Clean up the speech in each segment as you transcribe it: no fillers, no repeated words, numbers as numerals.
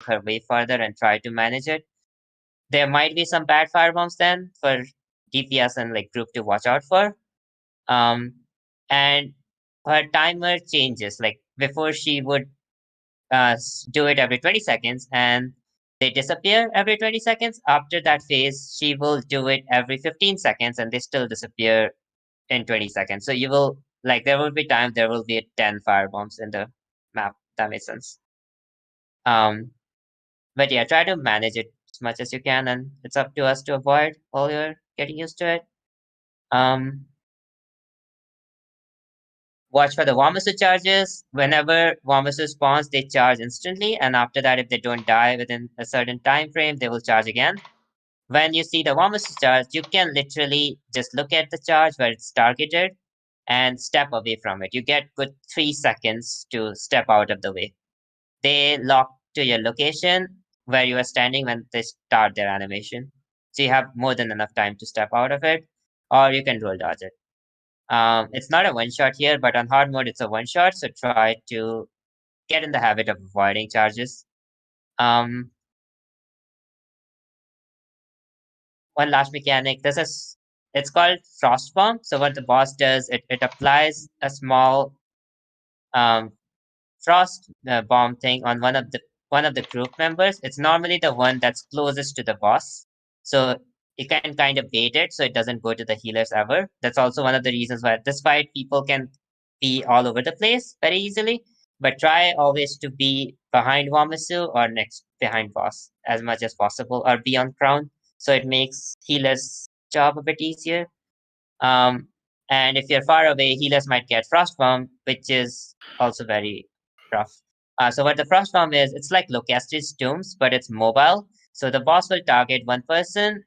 her way further and try to manage it. There might be some bad firebombs then for DPS and like group to watch out for. And her timer changes. Like before, she would do it every 20 seconds, and they disappear every 20 seconds. After that phase, she will do it every 15 seconds, and they still disappear in 20 seconds. So you will like there will be time there will be 10 firebombs in the map. That makes sense. But yeah, try to manage it as much as you can, and it's up to us to avoid while you're getting used to it. Watch for the Wamasu charges. Whenever Wamasu spawns, they charge instantly, and after that, if they don't die within a certain time frame, they will charge again. When you see the Wamasu charge, you can literally just look at the charge where it's targeted and step away from it. You get good 3 seconds to step out of the way. They lock to your location where you are standing when they start their animation. So you have more than enough time to step out of it, or you can roll dodge it. It's not a one shot here, but on hard mode, it's a one shot. So try to get in the habit of avoiding charges. One last mechanic. It's called frost bomb. So what the boss does, it applies a small frost bomb thing on one of the group members. It's normally the one that's closest to the boss. So you can kind of bait it so it doesn't go to the healers ever. That's also one of the reasons why this fight people can be all over the place very easily. But try always to be behind Wamasu or next behind boss as much as possible, or be on crown. So it makes healers' job a bit easier. And if you're far away, healers might get frost bomb, which is also very rough. So what the frost bomb is, it's like Locasti's tombs, but it's mobile. So the boss will target one person.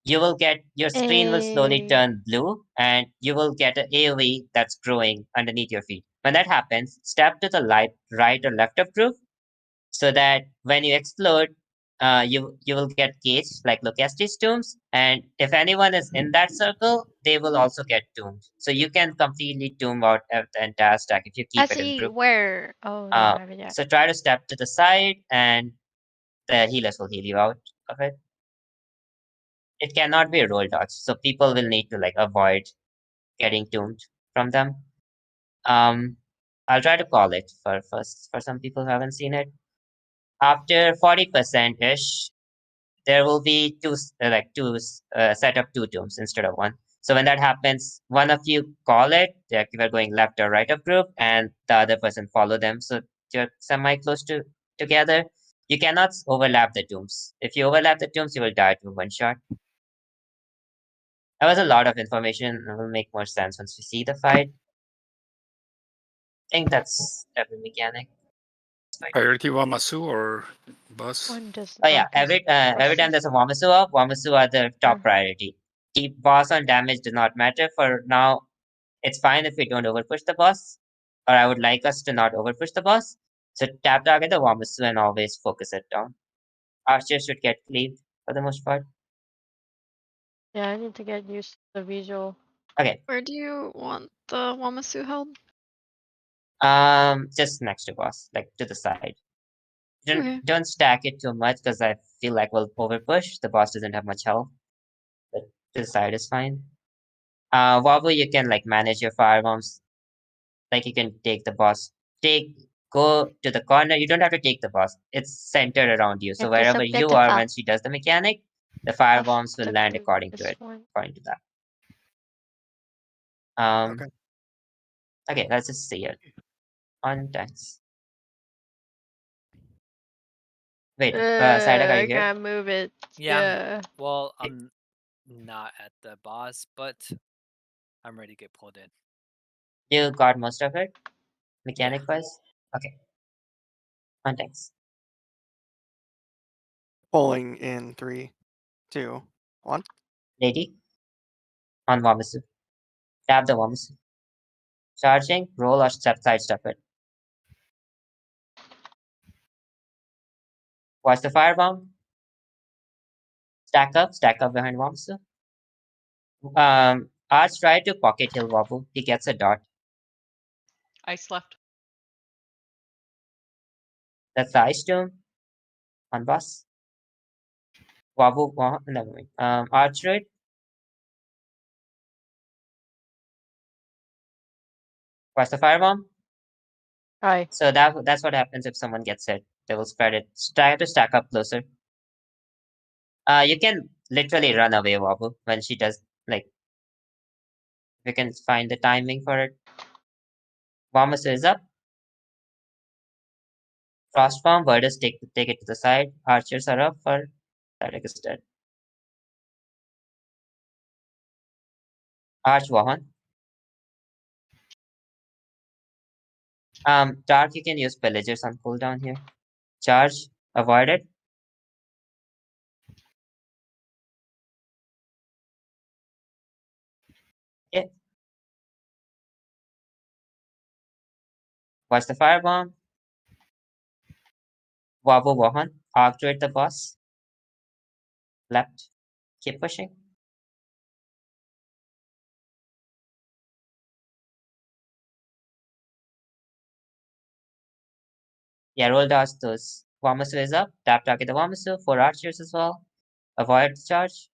You will get your screen will slowly turn blue, and you will get an AoE that's growing underneath your feet. When that happens, step to the right or left of group, so that when you explode, you will get caged like Locasti's tombs, and if anyone is in that circle, they will also get doomed. So you can completely doom out the entire stack if you keep it in group. Where? Oh, you don't have it yet. So try to step to the side, and the healers will heal you out of it. It cannot be a roll dodge, so people will need to like avoid getting doomed from them. I'll try to call it for some people who haven't seen it. After 40% ish, there will be two set up two tombs instead of one. So when that happens, one of you call it, like if you're going left or right of group, and the other person follow them. So you're semi close to together. You cannot overlap the tombs. If you overlap the tombs, you will die to one shot. That was a lot of information. It will make more sense once we see the fight. I think that's every mechanic. Priority Wamasu or boss? Oh yeah, every time there's a Wamasu up, Wamasu are the top priority. Keep boss on damage does not matter for now. It's fine if we don't overpush the boss, or I would like us to not overpush the boss. So tap target the Wamasu and always focus it down. Archer should get cleaved for the most part. Yeah, I need to get used to the visual. Okay. Where do you want the Wamasu held? Just next to boss, like to the side. Okay. Don't stack it too much because I feel like we'll overpush. The boss doesn't have much health. But to the side is fine. Wabu, you can like manage your firebombs. Like you can take the boss. Go to the corner. You don't have to take the boss. It's centered around you. So wherever you are when she does the mechanic, the firebombs will land according to it. According to that. Okay, let's just see it. On thanks. Wait, Saida, are you here? I can't move it. Yeah. Well, I'm not at the boss, but I'm ready to get pulled in. You got most of it? Mechanic wise? Okay. On thanks. Pulling in 3, 2, 1. Lady. On Wamasu. Tap the Wamasu. Charging, roll or sidestep it. Watch the firebomb. Stack up behind Wamasu. Arch try to pocket heal Wabu. He gets a dot. Ice left. That's the ice tomb. on boss. Wabu, never mind. Archery. What's the firebomb? Hi. So that's what happens if someone gets hit. They will spread it. Try to stack up closer. You can literally run away, Wabu, when she does, like, we can find the timing for it. Wamasu is up. Frostbomb, Birders take it to the side. Archers are up for Static is dead. Arch Vahan. Dark, you can use Pillagers on cooldown here. Charge, avoided. Okay. Watch the firebomb. Wabu Vahan. Arc the boss. Left. Keep pushing. Yeah, roll dodge those. Wamasu is up. Tap target the Wamasu. 4 archers as well. Avoid the charge.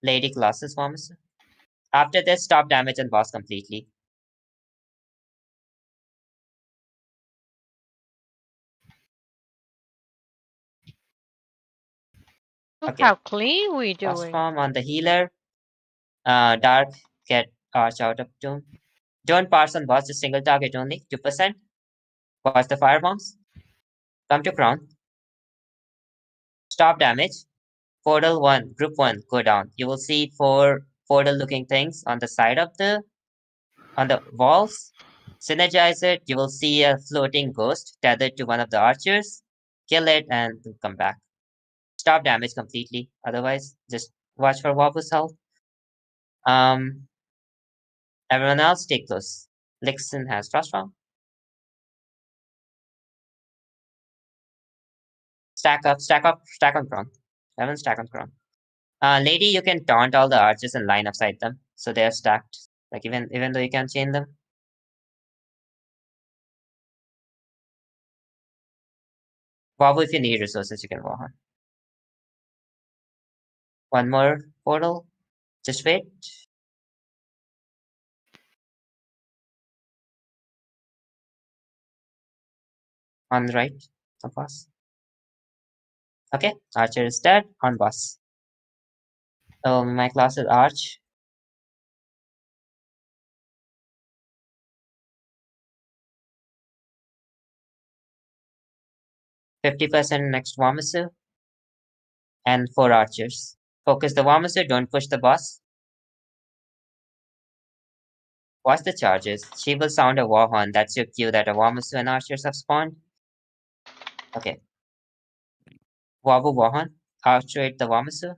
Lady classes Wamasu. After this, stop damage and boss completely. Look Okay. how clean we doing. Frostbomb on the healer. Dark, get Arch out of Tomb. Don't pass on boss, just single target only. 2%. Watch the firebombs. Come to Crown. Stop damage. Portal 1, Group 1, go down. You will see 4 portal looking things on the side of on the walls. Synergize it. You will see a floating ghost tethered to one of the archers. Kill it and come back. Stop damage completely. Otherwise, just watch for Wabu's health. Everyone else take those. Lixen has Frostbomb. Stack on Crown. Everyone stack on Crown. Lady, you can taunt all the archers and line upside them, so they're stacked. Like even though you can't chain them. Wabu, if you need resources, you can walk on. One more portal. Just wait. On the right of boss. Okay, archer is dead on boss. My class is arch. %, next Wamasu. And 4 archers. Focus the Wamasu, don't push the boss. Watch the charges. She will sound a war horn. That's your cue that a Wamasu and archers have spawned. Okay. Wabu Wahan. Archerate the Wamasu.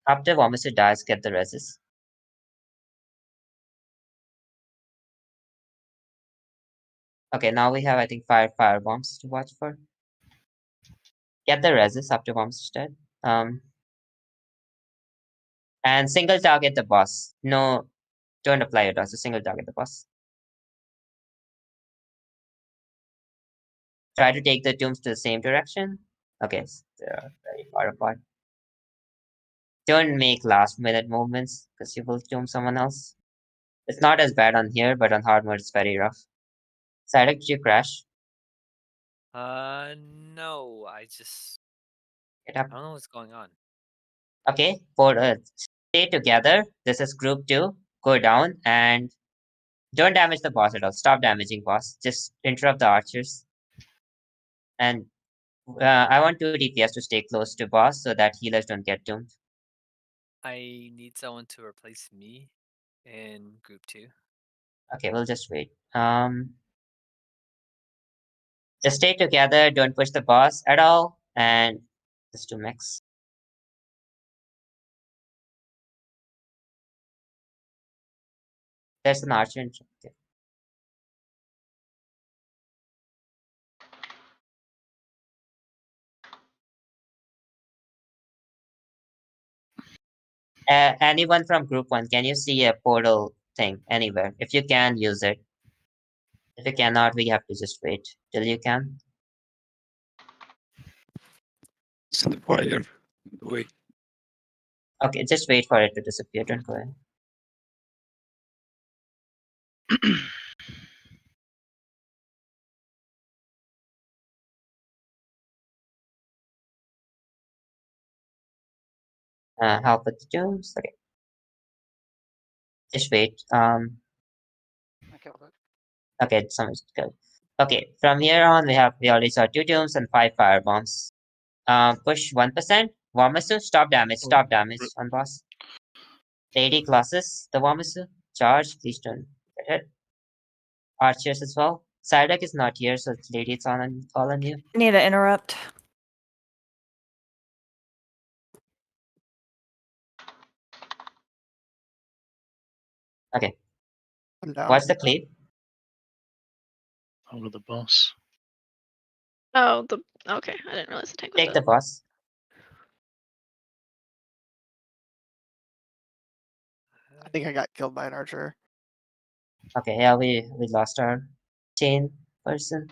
After Wamasu dies, get the resist. Okay, now we have, I think, 5 fire bombs to watch for. Get the resist after Wamasu is dead. And single target the boss. No, don't apply your dodge, just single target the boss. Try to take the tombs to the same direction. Okay, so they're very far apart. Don't make last minute movements because you will tomb someone else. It's not as bad on here, but on hard mode it's very rough. Cydic, did you crash? No, Get up. I don't know what's going on. Okay, stay together. This is group 2. Go down and don't damage the boss at all. Stop damaging boss. Just interrupt the archers. And I want 2 DPS to stay close to boss so that healers don't get doomed. I need someone to replace me in group 2. Okay, we'll just wait. Just stay together. Don't push the boss at all. And just to mix. There's an archer. Okay. Anyone from group 1, can you see a portal thing anywhere? If you can, use it. If you cannot, we have to just wait till you can. It's in the fire. Wait. Okay, just wait for it to disappear. Don't go ahead. Help with the tombs. Okay. Just wait. Okay, someone's good. Okay, from here on, we already saw 2 tombs and 5 fire bombs. Push 1%. Wamasu, stop damage on boss. Lady classes, the Wamasu. Charge, please don't get hit. Archers as well. Psyduck is not here, so lady, it's all on you. I need to interrupt. Okay, I'm down. what's the cleave? Over the boss. Oh, okay. I didn't realize the tank was Take the dead. boss. I think I got killed by an archer. Okay, yeah, we lost our chain person.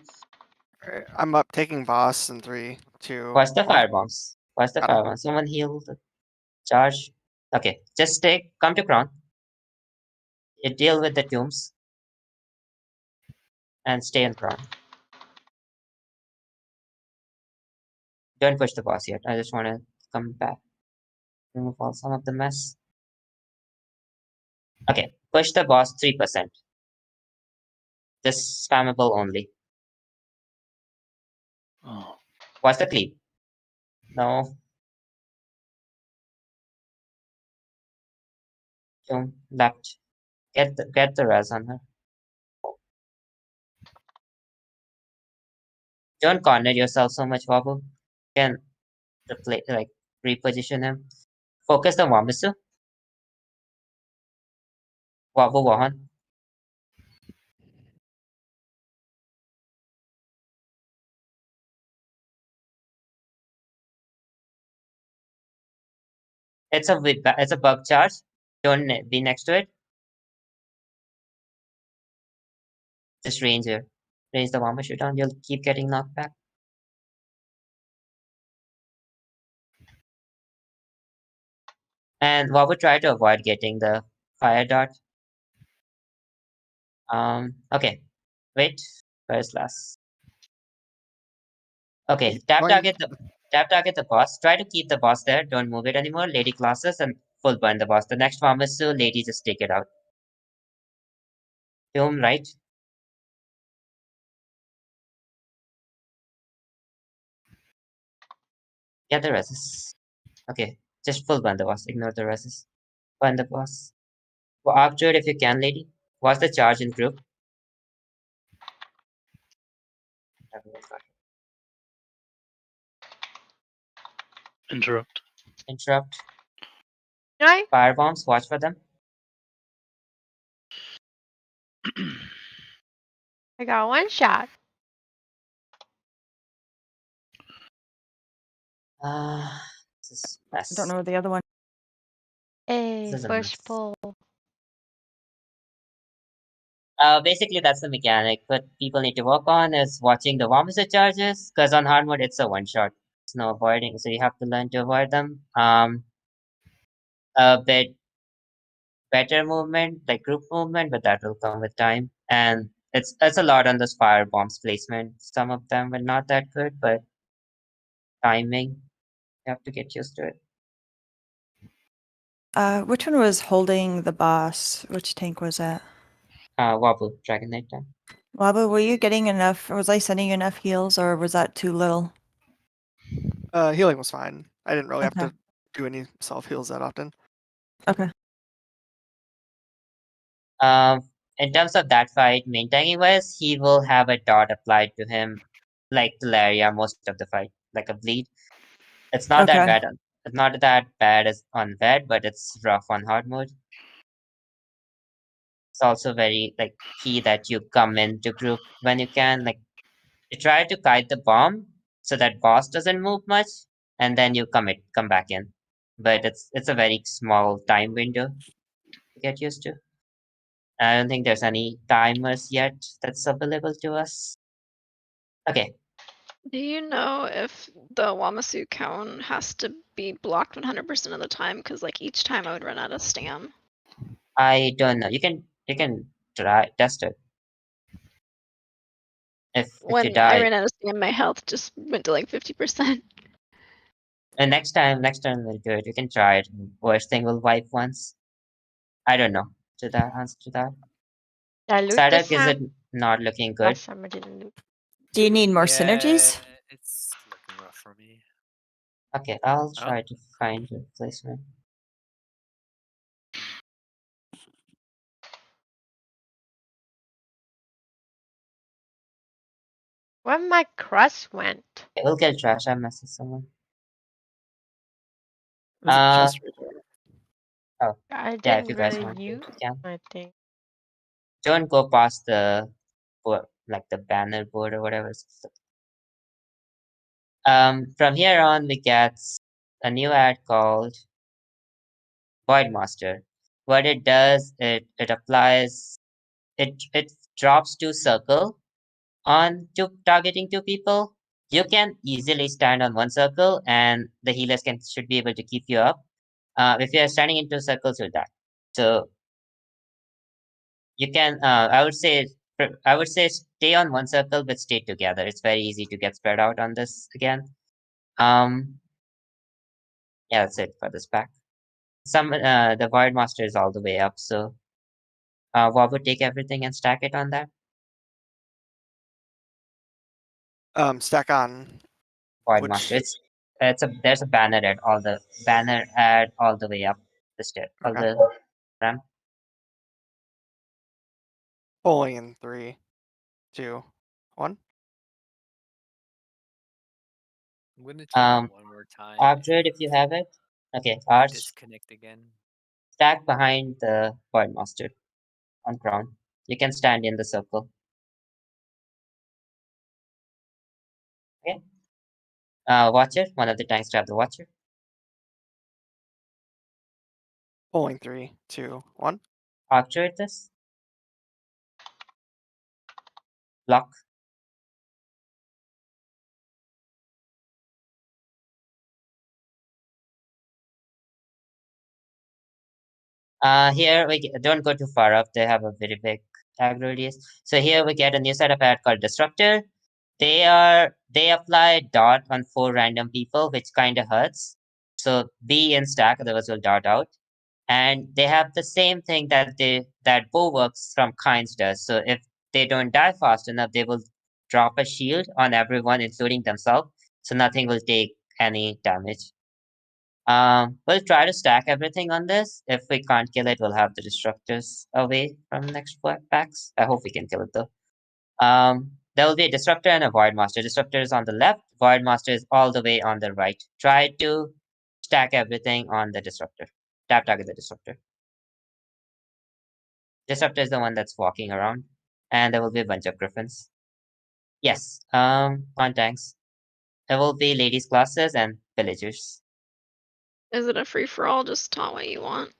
Alright, I'm up taking boss in 3, 2. What's the 1. fire bombs? What's the Got 'em. fire bombs? Someone heal the charge. Okay, just come to crown. You deal with the tombs. And stay in crown. Don't push the boss yet. I just want to come back. Remove all some of the mess. Okay, push the boss 3%. This spammable only. Oh, What's the cleave? No. Tomb left. Get the res on her. Don't corner yourself so much, Wabu. Can reposition him. Focus on Wamasu. Wabu Wahan. It's a bug charge. Don't be next to it. Just range her. Range the Wamasu down. You'll keep getting knocked back. And Wabu try to avoid getting the fire dart. Okay. Wait. Where's last? Okay, tap target the boss. Try to keep the boss there. Don't move it anymore. Lady classes and full burn the boss. The next Wamasu, lady just take it out. Tomb, right? Get the resist. Okay, just full burn the boss. Ignore the resist. Burn the boss. Well, after it if you can, lady. Watch the charge in group. interrupt. Interrupt. Can Fire bombs. Watch for them. I got 1 shot. This is mess. I don't know where the other one. Hey, This is a push mess. pull. Basically that's the mechanic. What people need to work on is watching the Wamasu charges, because on hard mode it's a one shot. There's no avoiding, so you have to learn to avoid them. A bit better movement, like group movement, but that will come with time. And it's a lot on those fire bombs placement. Some of them were not that good, but timing, you have to get used to it. Which one was holding the boss? Which tank was that? Wabu, Dragon Knight time. Wabu, were you getting enough? Was I sending you enough heals, or was that too little? Healing was fine. I didn't really have Okay. to do any self heals that often. Okay. In terms of that fight, main tanking wise, he will have a dot applied to him, like Talaria, most of the fight, like a bleed. It's not that Okay. bad. It's not that bad as on bed, but it's rough on hard mode. It's also very key that you come into group when you can. Like you try to kite the bomb so that boss doesn't move much, and then you come back in. but it's a very small time window to get used to. I don't think there's any timers yet that's available to us. Okay, Do you know if the Wamasu cone has to be blocked 100% of the time? Because like each time I would run out of stam. I don't know. You can try test it. If you When I die, ran out of stam, my health just went to like 50%. and next time we'll do it. You can try it. Worst thing will wipe once. I don't know to that answer to that. Did I loot Sadak, this is time? it not looking good? Last time I didn't loot. Do you need more Yeah, synergies? it's looking rough for me. Okay, I'll Oh. try to find a replacement. Where my crust went? Okay, we'll get trash. I messaged someone. There's a Uh, chest right there. I Yeah, if didn't you guys really want to, use, you can. I think. Don't go past the board, like the banner board or whatever. From here on, we get a new ad called Voidmaster. What it does, it applies, it drops to circle on targeting two people. You can easily stand on one circle, and the healers should be able to keep you up. If you are standing in two circles, you'll die. So you can, I would say stay on one circle, but stay together. It's very easy to get spread out on this again. Yeah, that's it for this pack. The Void Master is all the way up, so Wob would take everything and stack it on that. Stack on. Void Which- Master. There's a banner at all the way up the stair, all Okay. the ramp. Pulling in 3, 2, 1. I'm gonna try Um, one more time. Archdruid, if you have it. Okay, Arch, Disconnect again. stack behind the Void Master on ground. You can stand in the circle. Okay. Watcher, one of the tanks grab the Watcher. Pulling 3, 2, 1. Archdruid this. Block. Here don't go too far up. They have a very big tag radius. So here we get a new set of ad called Disruptor. They apply dot on 4 random people, which kind of hurts. So be in stack, otherwise will dot out. And they have the same thing that Bulwarks from Kinds does. So if they don't die fast enough, they will drop a shield on everyone, including themselves. So nothing will take any damage. We'll try to stack everything on this. If we can't kill it, we'll have the Disruptors away from next packs. I hope we can kill it though. There will be a Disruptor and a Void Master. Disruptor is on the left, Void Master is all the way on the right. Try to stack everything on the Disruptor. Tap target the Disruptor. Disruptor is the one that's walking around, and there will be a bunch of Griffins. Yes, on tanks. There will be ladies classes and villagers. Is it a free for all? Just taunt what you want.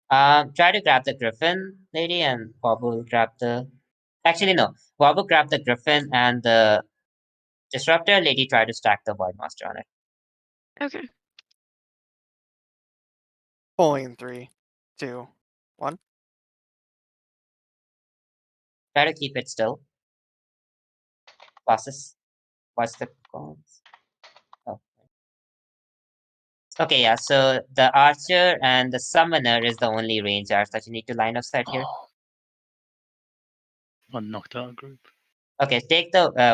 Try to grab the Griffin lady, and Bob will grab the. Actually, no. Bob will grab the Griffin, and the Disruptor lady try to stack the Void Master on it. Okay. Pulling in 3, 2, 1. Try to keep it still. Classes. Watch the calls. Oh. Okay, yeah. So the Archer and the Summoner is the only range arts that you need to line of sight here. Oh. One knocked out a group. Okay, take the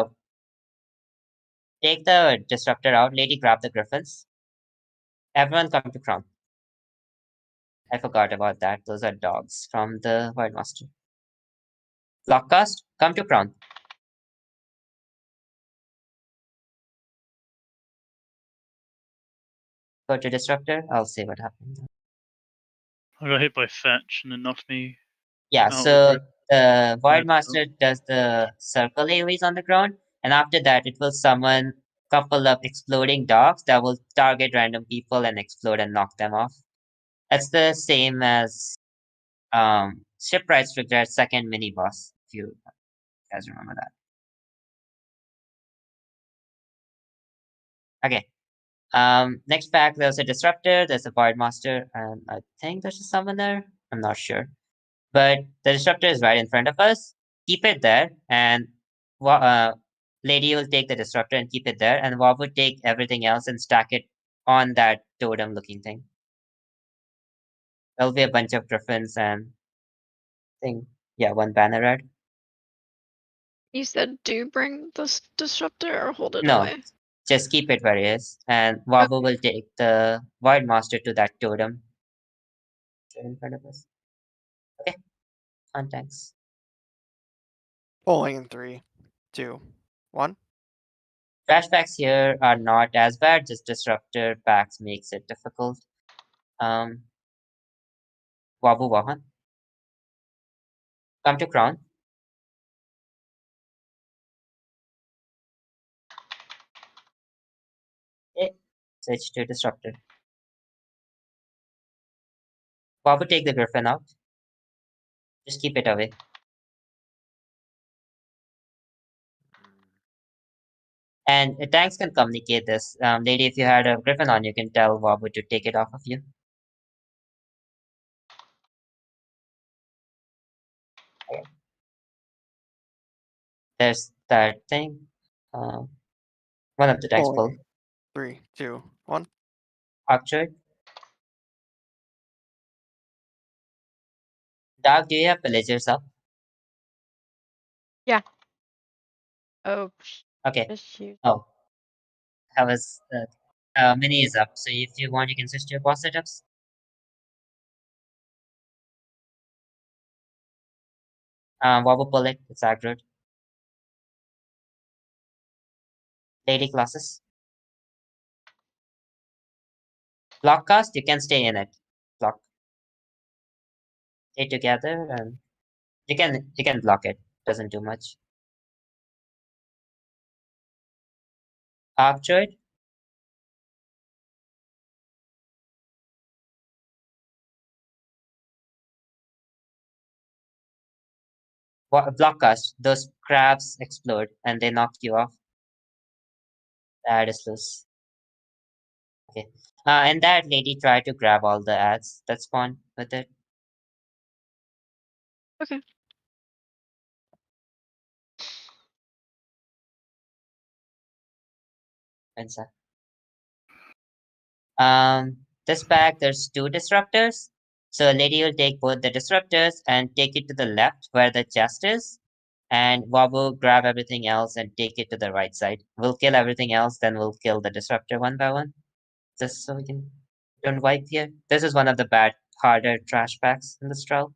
Disruptor out. Lady, grab the Griffins. Everyone come to Crown. I forgot about that. Those are dogs from the Void Master. Lockcast, come to Crown. Go to Disruptor. I'll see what happens. I got hit by Fetch and it knocked me. Yeah, Out of the so group. the Void Yeah, Master does the circle AoEs on the ground, and after that it will summon couple of exploding docks that will target random people and explode and knock them off. That's the same as Shipwright's Regret second mini boss, if you guys remember that. Okay. Next pack, there's a Disruptor, there's a Void Master, and I think there's a Summoner. I'm not sure. But the Disruptor is right in front of us. Keep it there, and Lady will take the Disruptor and keep it there, and Wob would take everything else and stack it on that totem looking thing. There'll be a bunch of Griffins and one banner red. You said do bring this disruptor or hold it No, away? just keep it where it is, and Wabu will take the Void Master to that totem right in front of us. Okay, on thanks. Pulling in 3, 2, 1. Trash packs here are not as bad, just Disruptor packs makes it difficult. Wabu Wahan. Come to Crown. Okay, switch to Disruptor. Wabu take the Griffin out. Just keep it away. And tanks can communicate this. Lady, if you had a Griffin on, you can tell Wabu to take it off of you. Okay. There's that thing. One of the tanks pull. Pulling. 3, 2, 1. Orchard. Dark, do you have villagers up? Oh, Okay. just you. Oh. I was mini is up, so if you want you can switch to your boss setups. Wabu pull it, it's aggroed. Lady classes. Block cast, you can stay in it. Block. Stay together and you can block it. Doesn't do much. Arctroid. Block cast. Those crabs explode and they knock you off. That is loose. Okay. And that lady tried to grab all the ads that spawn with it. Okay. Inside. This pack, there's 2 disruptors. So lady will take both the disruptors and take it to the left where the chest is. And Wabu grab everything else and take it to the right side. We'll kill everything else, then we'll kill the disruptor one by one. Just so we can don't wipe here. This is one of the bad, harder trash packs in this trial.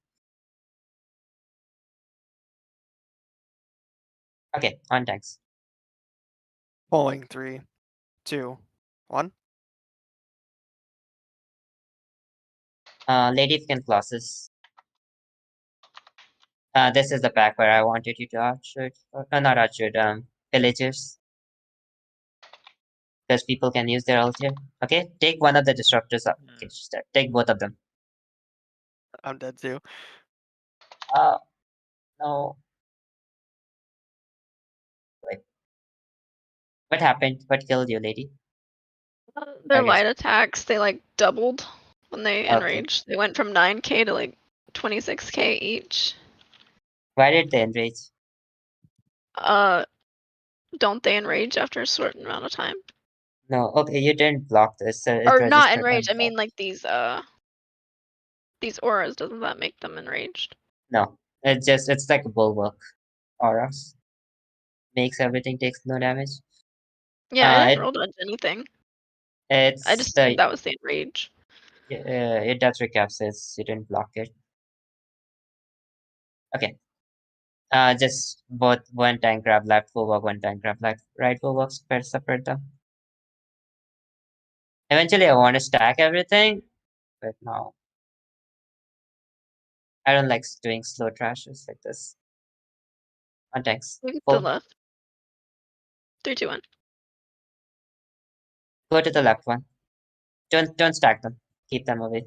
Okay, on tanks. Pulling 3, 2, 1. Lady if you can classes. This is the pack where I wanted you to archer, not archer, villagers. Because people can use their ult here. Okay, take one of the disruptors up. Okay, just take both of them. I'm dead too. No. Wait. What happened? What killed you, lady? Their I guess- light attacks, they like doubled when they Okay. enraged. They went from 9k to like 26k each. Why did they enrage? Don't they enrage after a certain amount of time? No, okay, you didn't block this. So it Or not registered enraged, I themselves. mean like these auras, doesn't that make them enraged? No, it's like a bulwark. Auras. Makes everything takes no damage. Yeah, I didn't it- roll dodge anything. It's I just the that was the enrage. it does recap says you didn't block it. Okay. Just both one tank grab left bulwark, one tank grab left right bulwark, separate them. Eventually I want to stack everything, but no. I don't like doing slow trashes like this. On tanks. Look at Pull. the left. 3, 2, 1. Go to the left one. Don't stack them. Keep them away.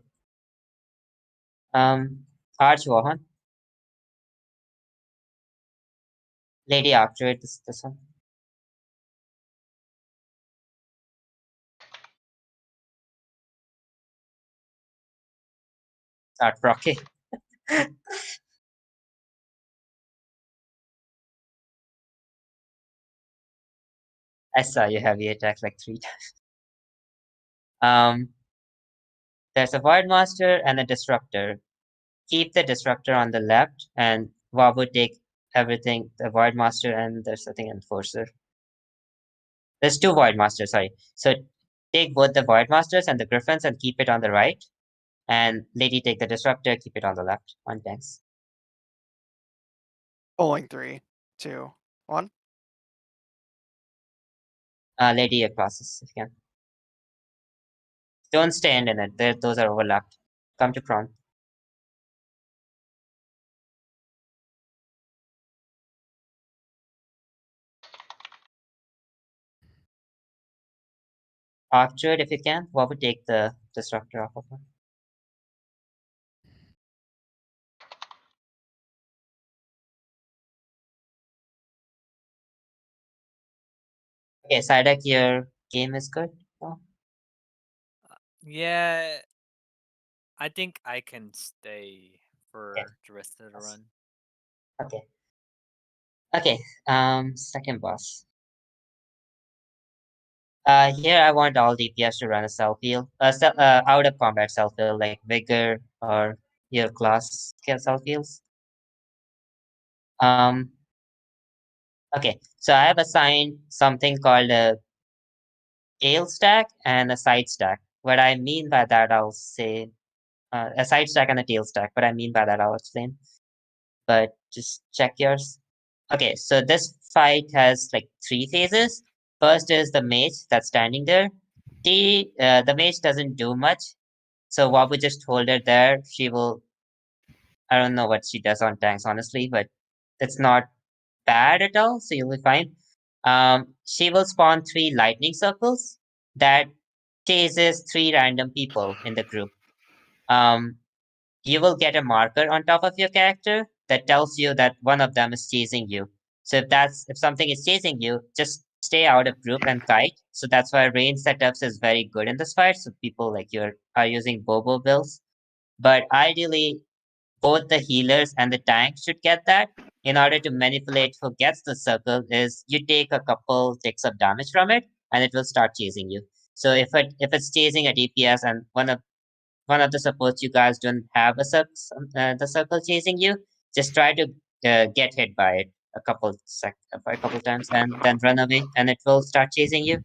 Arch Vahan. Lady after it, this one. Start proccing. I saw you heavy attack like 3 times. There's a Void Master and a Disruptor. Keep the Disruptor on the left, and Wob would take everything, the Void Master, and there's I think Enforcer. There's 2 Void Masters, sorry. So take both the Void Masters and the Griffins and keep it on the right. And Lady take the Disruptor, keep it on the left. On tanks. Bowling 3, 2, 1. Lady your classes if you can. Don't stand in it. Those are overlapped. Come to prone. After it if you can, Wob would take the Disruptor off of her. Okay, Psyduck, your game is good. Oh, Yeah, I think I can stay for the rest of the Yes. run. okay. Okay, second boss. Here I want all DPS to run a self-heal. Out of combat self-heal, like Vigor or your class self-heals. Okay, so I have assigned something called a tail stack and a side stack. What I mean by that, I'll say a side stack and a tail stack. What I mean by that, I'll explain. But just check yours. Okay, so this fight has like 3 phases. First is the mage that's standing there. The mage doesn't do much. So Wob would just hold her there. She will. I don't know what she does on tanks, honestly, but it's not bad at all. So you'll be fine. She will spawn 3 lightning circles that chases 3 random people in the group. You will get a marker on top of your character that tells you that one of them is chasing you. So if something is chasing you, just stay out of group and kite. So that's why range setups is very good in this fight. So people like you are using Bobo builds. But ideally, both the healers and the tank should get that. In order to manipulate who gets the circle, is you take a couple ticks of damage from it, and it will start chasing you. So if it's chasing a DPS and one of the supports you guys don't have the circle chasing you, just try to get hit by it a couple times and then run away, and it will start chasing you.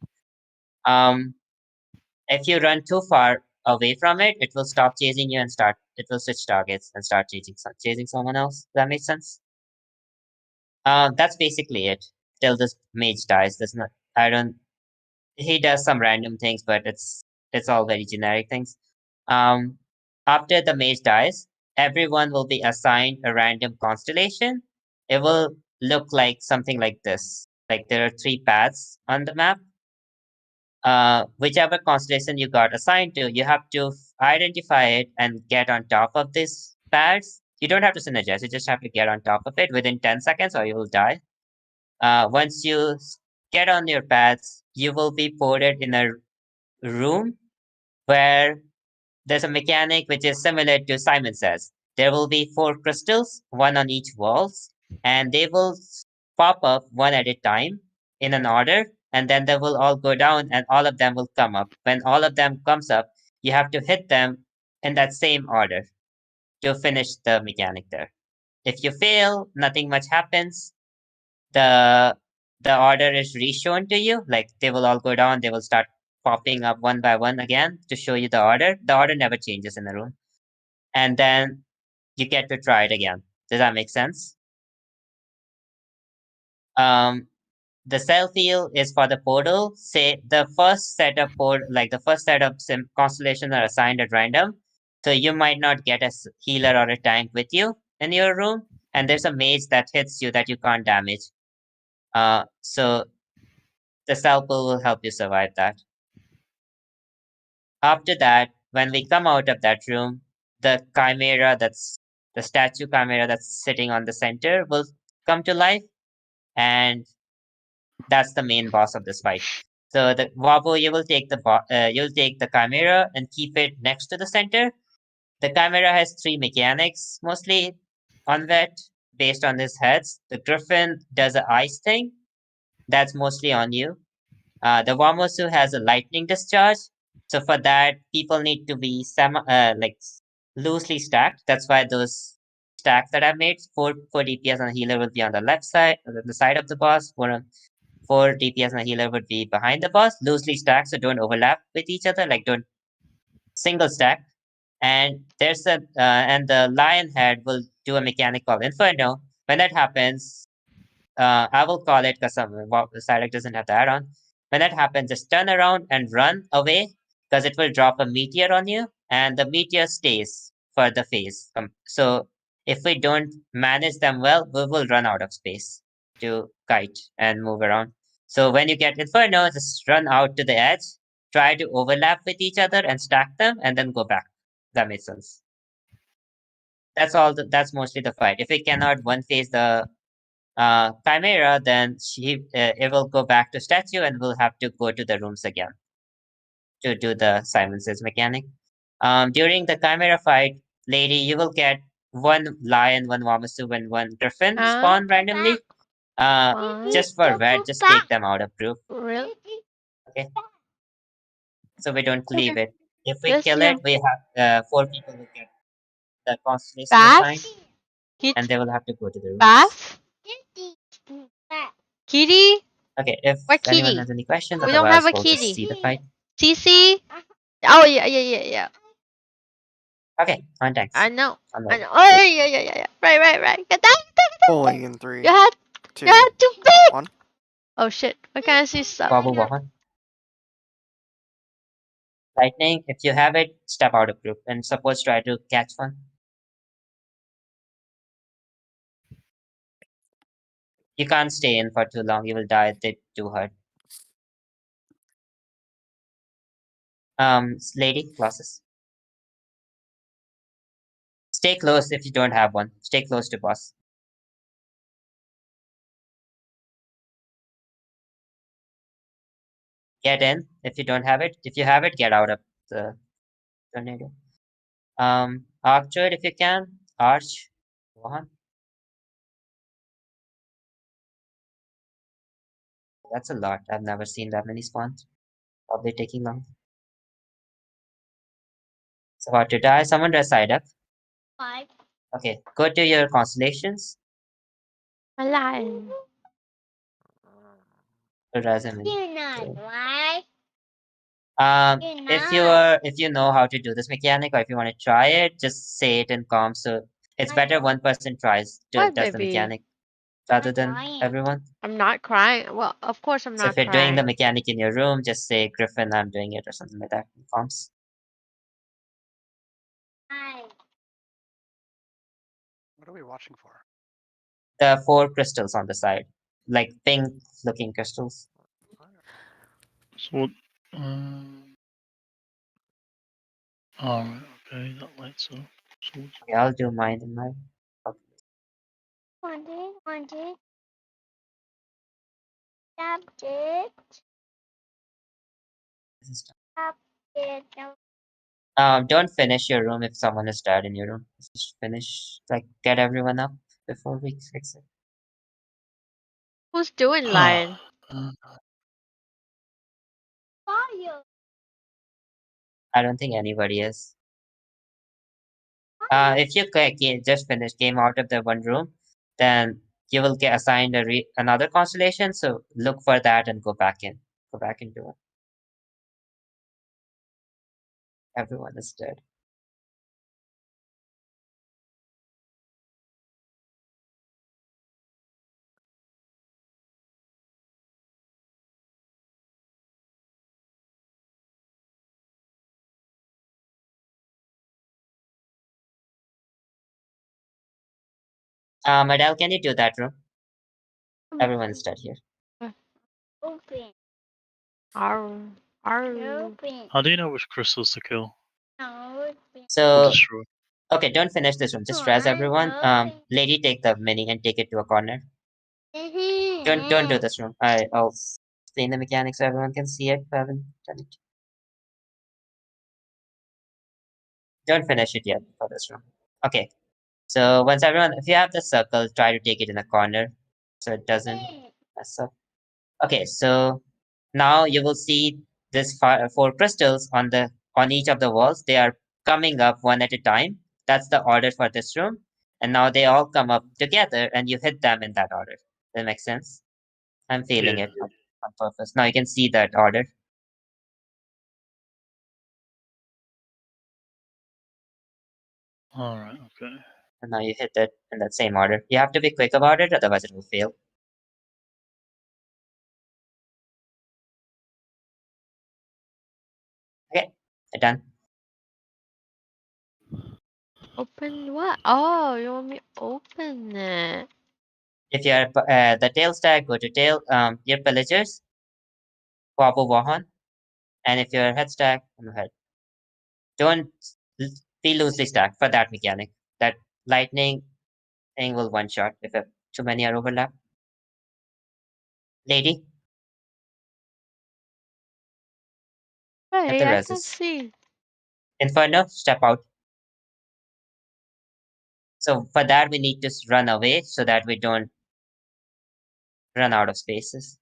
If you run too far away from it, it will stop chasing you and it will switch targets and start chasing someone else. Does that make sense? That's basically it. Till this mage dies. There's not. I don't. He does some random things, but it's all very generic things. After the mage dies, everyone will be assigned a random constellation. It will look like something like this. Like there are 3 paths on the map. Whichever constellation you got assigned to, you have to identify it and get on top of these paths. You don't have to synergize, you just have to get on top of it within 10 seconds or you will die. Once you get on your paths, you will be ported in a room where there's a mechanic which is similar to Simon Says. There will be 4 crystals, 1 on each walls, and they will pop up one at a time in an order, and then they will all go down and all of them will come up. When all of them comes up, you have to hit them in that same order to finish the mechanic there. If you fail, nothing much happens. The order is reshown to you, like they will all go down, they will start popping up one by one again to show you the order. The order never changes in the room. And then you get to try it again. Does that make sense? The self-heal is for the portal. Say the first set of constellations are assigned at random. So you might not get a healer or a tank with you in your room. And there's a mage that hits you that you can't damage. So the self-heal will help you survive that. After that, when we come out of that room, the chimera the statue chimera that's sitting on the center will come to life, and that's the main boss of this fight. So the Wabo, you'll take the chimera and keep it next to the center. The chimera has 3 mechanics, mostly on that, based on his heads. The griffin does a ice thing, that's mostly on you. The Wamosu has a lightning discharge. So for that, people need to be loosely stacked. That's why those stacks that I've made, 4 DPS on a healer will be on the left side, the side of the boss. 4 DPS on a healer would be behind the boss, loosely stacked, so don't overlap with each other. Like don't single stack. And there's and the lion head will do a mechanic called Inferno. When that happens, I will call it because the Cyrex doesn't have the add-on. When that happens, just turn around and run away because it will drop a meteor on you, and the meteor stays for the phase. So if we don't manage them well, we will run out of space to kite and move around. So when you get Inferno, just run out to the edge, try to overlap with each other and stack them, and then go back. That makes sense. That's all. That's mostly the fight. If we cannot one phase the chimera, then it will go back to statue, and we'll have to go to the rooms again to do the Simon Says mechanic. During the chimera fight, lady, you will get 1 lion, 1 Wamasu, and 1 griffin spawn randomly. Just for red, just take them out of group. Really? Okay. So we don't cleave it. If we Bless kill you. it, we have 4 people will get the constellation Bath? assigned, and they will have to go to the rooms. Bath? Kitty? Okay, if Where anyone kitty? has any questions, We don't have otherwise a we'll just kitty. see the fight. CC? Oh yeah. Okay, fine, thanks. I know. I'm I ready. know. Oh yeah. Right. Get that. Pulling in 3, You had 2, too big. 1. Oh shit. Why can't I see stuff? Wabu Wahan. Lightning, if you have it, step out of group and suppose try to catch one. You can't stay in for too long, you will die too hard. Lady, glasses. Stay close if you don't have one. Stay close to boss. Get in if you don't have it. If you have it, get out of the tornado. Archer if you can. Arch. Wahan. That's a lot. I've never seen that many spawns. Probably taking long. It's about to die. Someone does side up. 5. Okay, go to your constellations. Alive. Right? You're If you know how to do this mechanic or if you want to try it, just say it in calm. So it's better one person does the baby? mechanic rather than everyone. I'm not crying. Well, of course I'm So not if you're doing the crying. mechanic in your room, just say Griffin, I'm doing it or something like that in comms. What are we watching for? The 4 crystals on the side, like pink looking crystals. So what? Alright, okay, that lights up. So Okay, I'll do mine in my. Don't finish your room if someone is dead in your room. Just finish, like, get everyone up before we fix it. Who's doing lion? I don't think anybody is. If you just finish came out of the one room, then you will get assigned another constellation. So look for that and go back in. Go back into it. Everyone is dead. Adele, can you do that room? Everyone is dead here. Arr. Are How do you know which crystals to kill or So destroy? okay, don't finish this room. Just res everyone. Lady, take the mini and take it to a corner. Don't do this room. I'll explain the mechanics so everyone can see it. If I haven't done it. Don't finish it yet for this room. Okay. So once everyone, if you have the circle, try to take it in a corner so it doesn't mess up. Okay, so now you will see this 4 crystals on each of the walls. They are coming up one at a time. That's the order for this room. And now they all come up together and you hit them in that order. That makes sense? I'm feeling Yeah. it on purpose. Now you can see that order. Alright, okay. And now you hit it in that same order. You have to be quick about it, otherwise it will fail. Okay, done. open what? Oh, you want me to open it? If you are the tail stack, go to tail. Your pillagers, Wabu Wahan. And if you're head stack, go ahead. Don't be loosely stacked for that mechanic. That lightning thing will one shot if too many are overlapped. Lady, get Hey, the I can reses. see. Inferno, step out. So for that, we need to run away so that we don't run out of spaces.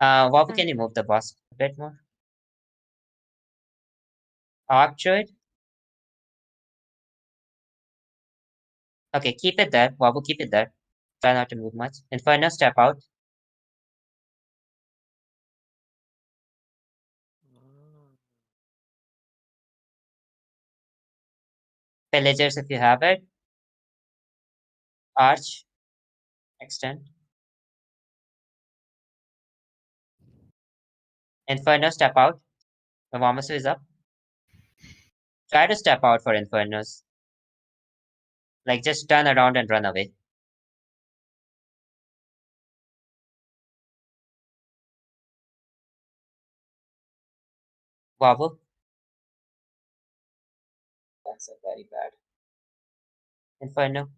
Wabu, can you move the boss a bit more? Arc Druid. Okay, keep it there. Wabu, keep it there. Try not to move much. Inferno, step out. Pillagers, if you have it. Arch, extend. Inferno, step out. The Wamasu is up. Try to step out for Infernos. Like, just turn around and run away. Wabu. That's a very bad. Inferno.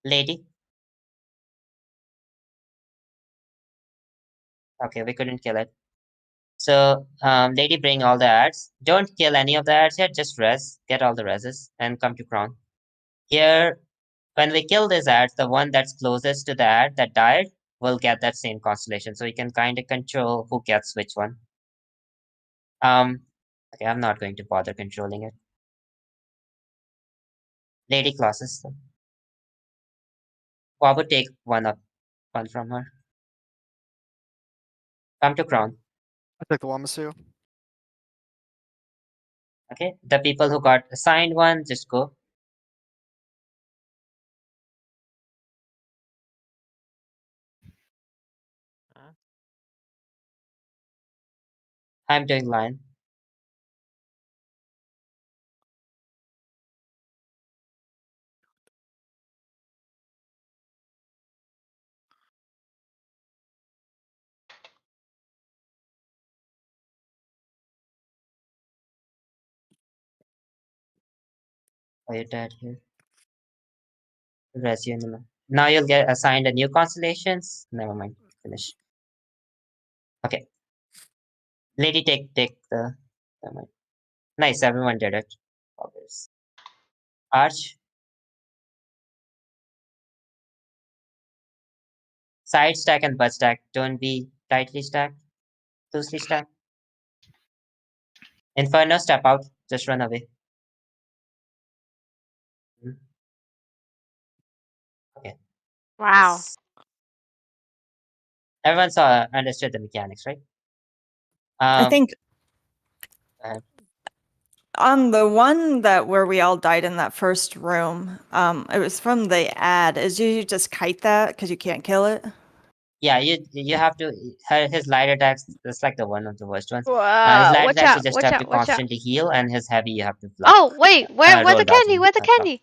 Lady. Okay, we couldn't kill it. So, Lady, bring all the ads. Don't kill any of the ads yet, just res. Get all the reses and come to Crown. Here, when we kill these ads, the one that's closest to the ad that died will get that same constellation. So you can kind of control who gets which one. Okay, I'm not going to bother controlling it. Lady classes. Wabu, take one from her. Come to Crown. I took the Wamasu. Okay, the people who got assigned one, just go. I'm doing lion. Oh, you're dead here. Resume. Now you'll get assigned a new constellations. Never mind. Finish. Okay. Lady, take the. Never mind. Nice, everyone did it. Obvious. Arch. Side stack and butt stack. Don't be tightly stacked. Loosely stacked. Inferno, step out. Just run away. Okay. Wow. Yes. Everyone saw understood the mechanics, right? I think ahead. on the one that where we all died in that first room, it was from the ad. Is you just kite that because you can't kill it? Yeah, you have to. His light attacks. That's like the one of the worst ones. His Wow, light watch attacks you out, just watch have out, to watch out. constantly heal, and his heavy you have to block. Oh, wait, where's roll the dodge candy? and Where's the block. candy?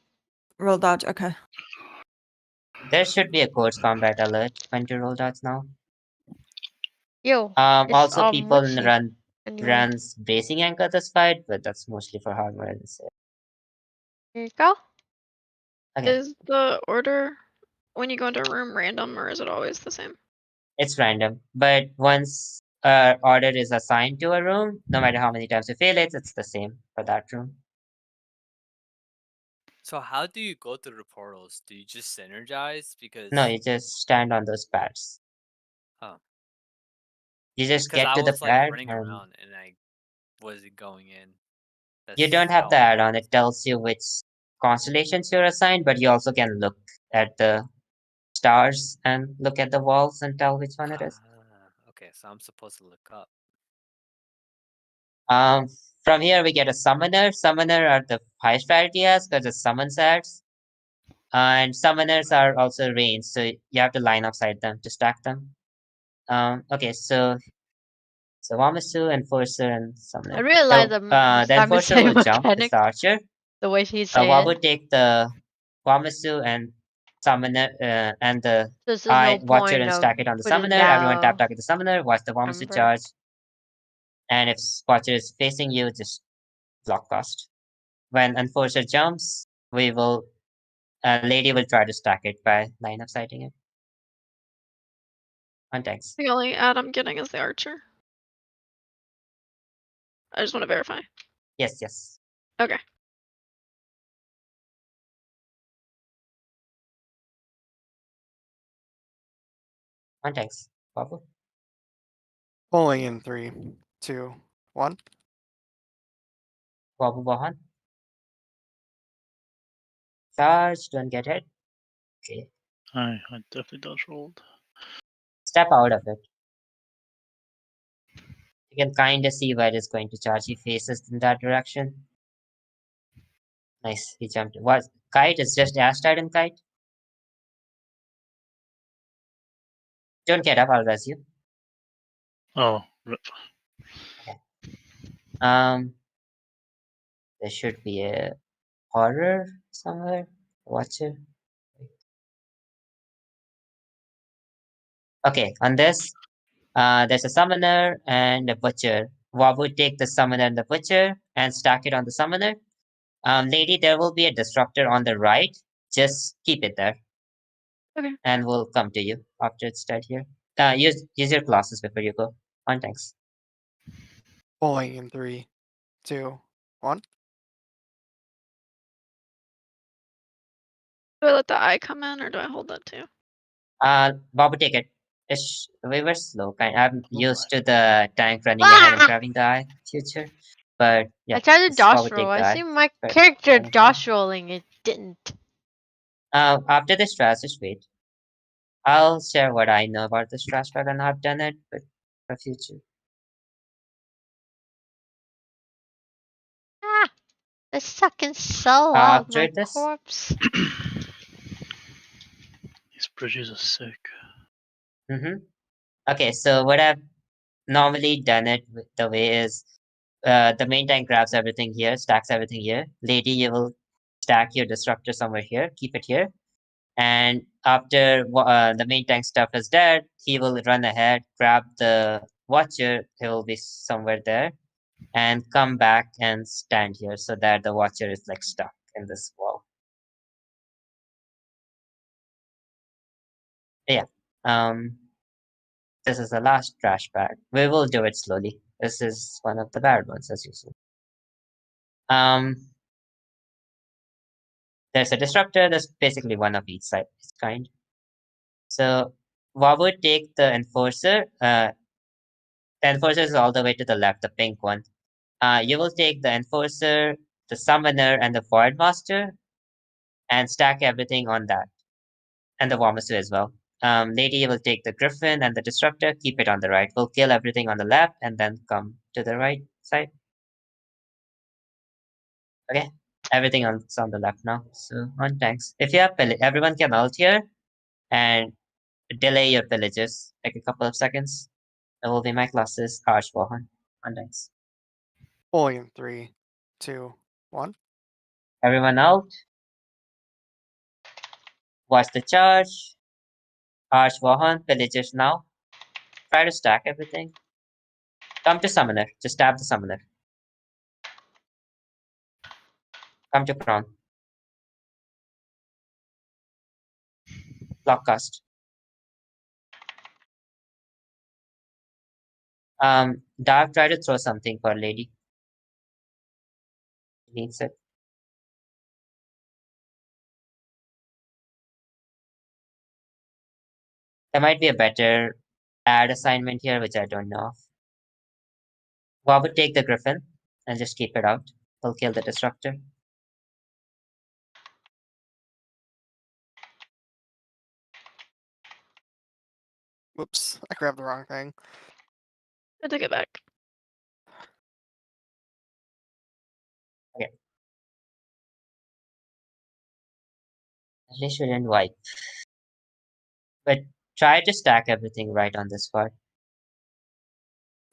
Roll dodge. Okay. There should be a course combat alert when you roll dots now. Yo, it's Also all people mushy. Anyway, runs bracing anchor this fight, but that's mostly for hard mode. here you go. Okay, Is the order when you go into a room random or is it always the same? it's random, but once order is assigned to a room, no matter how many times you fail it, it's the same for that room. So how do you go through the portals? Do you just synergize? Because No, you just stand on those pads. Oh. You just because get I to the was like pad running and around and I wasn't going in. you That's don't have how the I add-on. It tells you which constellations you're assigned, but you also can look at the stars and look at the walls and tell which one it is. Okay, so I'm supposed to look up. From here we get a summoner. Summoner are the highest priority as because it's summons ads. And summoners are also ranged, so you have to line up side them to stack them. Okay, so Wamasu, Enforcer, and Summoner. I really like the the Enforcer Samusei will jump, it's mechanic. the Archer. The way he's saying Wabu it. take the Wamasu and Summoner and the There's no Watcher point and of stack it on the putting Summoner. Everyone tap down. target the Summoner, watch the Wamasu Remember. charge. And if Watcher is facing you, just block cast. When Enforcer jumps, we will Lady will try to stack it by line of sighting it. On tanks. The only ad I'm getting is the archer. I just want to verify. Yes, yes. Okay. On tanks. Wabu. Pulling in 3, 2, 1. Wabu Bahan. Charge, don't get hit. Okay. I definitely dodge rolled. Step out of it. You can kind of see where it's going to charge. He faces in that direction. Nice, he jumped. What? Kite is just dash and kite. Don't get up, I'll res you. Oh, rip. There should be a horror somewhere. Watcher. Okay, on this, there's a summoner and a butcher. Wabu take the summoner and the butcher and stack it on the summoner. Lady, there will be a disruptor on the right. Just keep it there. Okay. And we'll come to you after it's dead here. Use your classes before you go. On tanks. Pulling in 3, 2, 1. Do I let the eye come in or do I hold that too? Babu, take it. We were slow. I'm Oh used to the tank running Ah! ahead and grabbing the eye feature. But yeah, I tried to just dodge Babu roll. take the I eye. see my But character everything. dodge rolling. It didn't. After this Stras, just wait. I'll share what I know about the Stras but and I've done it, but for future. Ah! It's sucking so loud, my After this, corpse. These bridges are sick. Okay, so what I've normally done it the way is the main tank grabs everything here, stacks everything here. Lady, you will stack your disruptor somewhere here, keep it here. And after the main tank stuff is dead, he will run ahead, grab the watcher, he will be somewhere there, and come back and stand here so that the watcher is like stuck in this wall. Yeah. This is the last trash bag. We will do it slowly. This is one of the bad ones, as usual. There's a disruptor. There's basically one of each side. It's kind. So what would take the enforcer? The enforcer is all the way to the left, the pink one. You will take the enforcer, the summoner, and the void master, and stack everything on that, and the Wamasu as well. Lady will take the griffin and the disruptor, keep it on the right. We'll kill everything on the left and then come to the right side. Okay, everything is on the left now. So on tanks. If you have everyone can ult here and delay your villages like a couple of seconds. That will be my classes. Archwahan on tanks. Pulling in 3, 2, 1. Everyone out. Watch the charge. Arch Vahan, villagers now. Try to stack everything. Come to Summoner. Just stab the Summoner. Come to Crown. Block cast. Dark, try to throw something for Lady. Needs it. There might be a better add assignment here, which I don't know of. Bob would take the Griffin and just keep it out. He'll kill the Disruptor. Whoops, I grabbed the wrong thing. I took it back. At least we didn't wipe. But try to stack everything right on this part.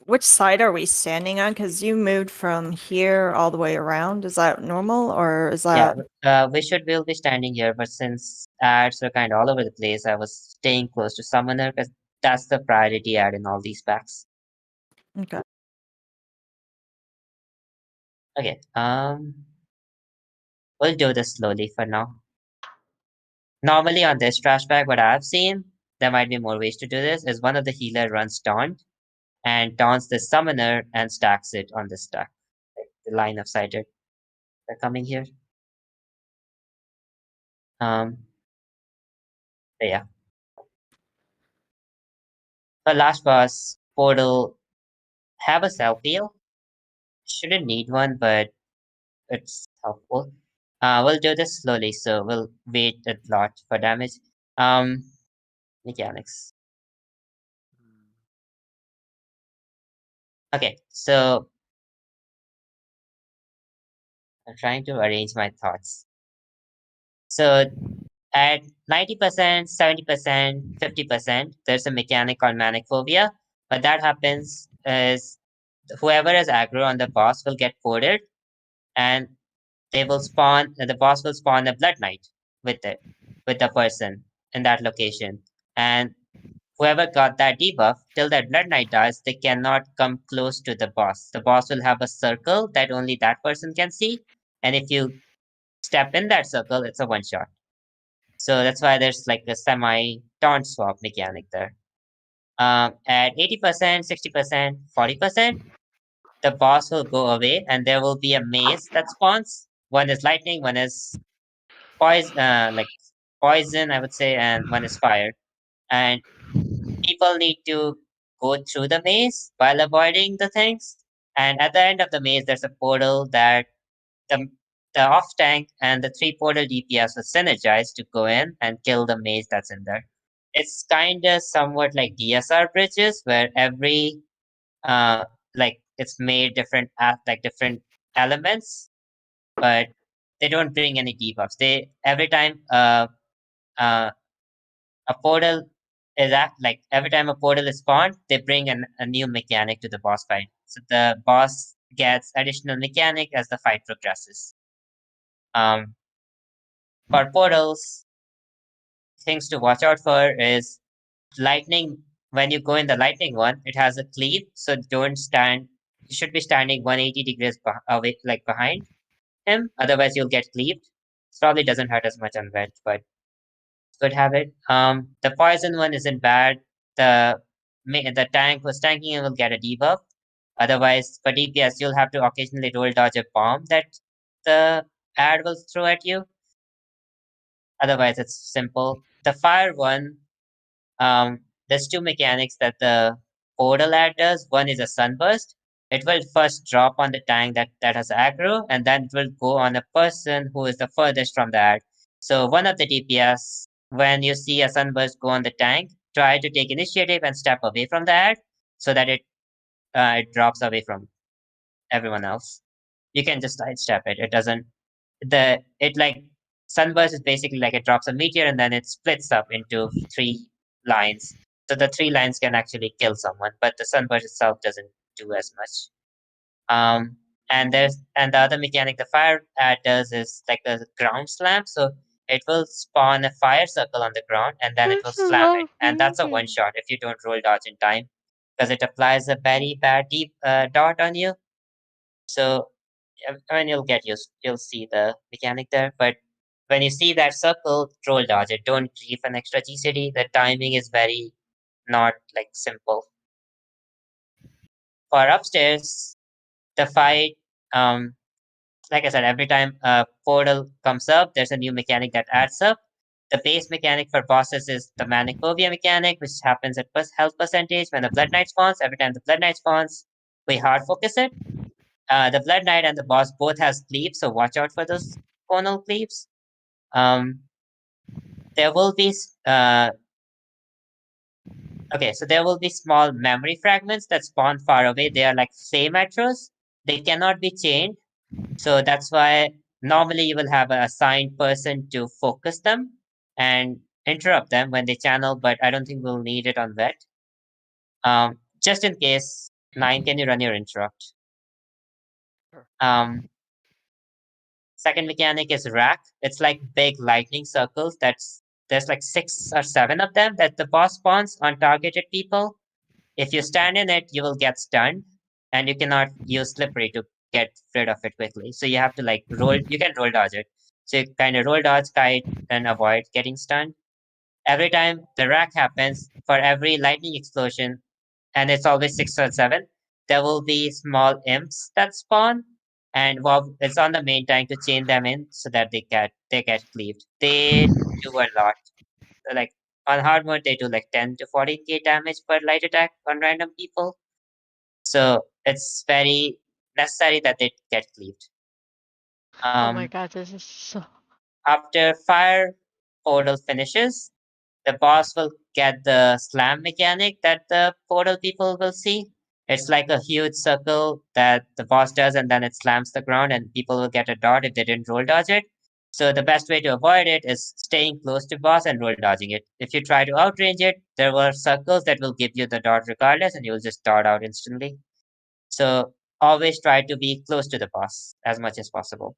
Which side are we standing on? Because you moved from here all the way around. Is that normal or is that? Yeah, we'll be standing here, but since ads are kind of all over the place, I was staying close to Summoner because that's the priority ad in all these packs. Okay. Okay, we'll do this slowly for now. Normally on this trash bag, what I've seen, there might be more ways to do this, is one of the healer runs taunt and taunts the Summoner and stacks it on the stack. Like the line of sighted. They're coming here. Yeah. The last boss, Portal, have a self heal. Shouldn't need one, but it's helpful. We'll do this slowly, so we'll wait a lot for damage. Mechanics. Okay, so I'm trying to arrange my thoughts. So at 90%, 70%, 50%, there's a mechanic called Manic Phobia. But that happens is whoever is aggro on the boss will get ported, and they will spawn. The boss will spawn a Blood Knight with it, with the person in that location. And whoever got that debuff, till that Blood Knight dies, they cannot come close to the boss. The boss will have a circle that only that person can see. And if you step in that circle, it's a one shot. So that's why there's like a semi taunt swap mechanic there. At 80%, 60%, 40%, the boss will go away and there will be a maze that spawns. One is lightning, one is poison, I would say, and one is fire. And people need to go through the maze while avoiding the things. And at the end of the maze, there's a portal that the off tank and the 3 portal DPS will synergize to go in and kill the maze that's in there. It's kind of somewhat like DSR bridges where every it's made different different elements, but they don't bring any debuffs. They every time a portal every time a portal is spawned, they bring a new mechanic to the boss fight. So the boss gets additional mechanic as the fight progresses. For portals, things to watch out for is lightning. When you go in the lightning one, it has a cleave, so don't stand. You should be standing 180 degrees away, like behind him. Otherwise, you'll get cleaved. It probably doesn't hurt as much on red, but good habit. The poison one isn't bad. The tank who's tanking it will get a debuff. Otherwise, for DPS, you'll have to occasionally roll dodge a bomb that the ad will throw at you. Otherwise, it's simple. The fire one, there's 2 mechanics that the portal ad does. One is a sunburst. It will first drop on the tank that has aggro, and then it will go on a person who is the furthest from the ad. So one of the DPS, when you see a sunburst go on the tank, try to take initiative and step away from the ad so that it drops away from everyone else. You can just sidestep it. It doesn't sunburst is basically like it drops a meteor and then it splits up into 3 lines. So the 3 lines can actually kill someone, but the sunburst itself doesn't do as much. And the other mechanic the fire ad does is like the ground slam. So it will spawn a fire circle on the ground and then it will This is slam so it. And that's a one creepy. shot if you don't roll dodge in time, because it applies a very bad deep dot on you. So I mean, you'll see the mechanic there, but when you see that circle, roll dodge it. Don't leave an extra GCD. The timing is very not like simple. For upstairs, the fight, like I said, every time a portal comes up, there's a new mechanic that adds up. The base mechanic for bosses is the manic phobia mechanic, which happens at health percentage when the blood knight spawns. Every time the blood knight spawns, we hard focus it. The blood knight and the boss both has cleaves, so watch out for those conal cleaves. There will be okay, so there will be small memory fragments that spawn far away. They are like flame arrows. They cannot be chained, so that's why normally you will have an assigned person to focus them and interrupt them when they channel. But I don't think we'll need it on vet. Just in case, 9, can you run your interrupt? Sure. Second mechanic is rack. It's like big lightning circles. There's like 6 or 7 of them that the boss spawns on targeted people. If you stand in it, you will get stunned, and you cannot use slippery to get rid of it quickly. So you have to like roll. You can roll dodge it. So you kind of roll dodge, kite, and avoid getting stunned. Every time the rack happens, for every lightning explosion, and it's always 6 or 7, there will be small imps that spawn, and Bob, it's on the main tank to chain them in so that they get cleaved. They do a lot. Like on hard mode, they do like 10 to 40k damage per light attack on random people. So it's very necessary that they get cleaved. Oh my god, this is so. After fire portal finishes, the boss will get the slam mechanic that the portal people will see. It's like a huge circle that the boss does, and then it slams the ground, and people will get a dot if they didn't roll dodge it. So the best way to avoid it is staying close to boss and roll dodging it. If you try to outrange it, there were circles that will give you the dot regardless, and you'll just dot out instantly. So always try to be close to the boss as much as possible.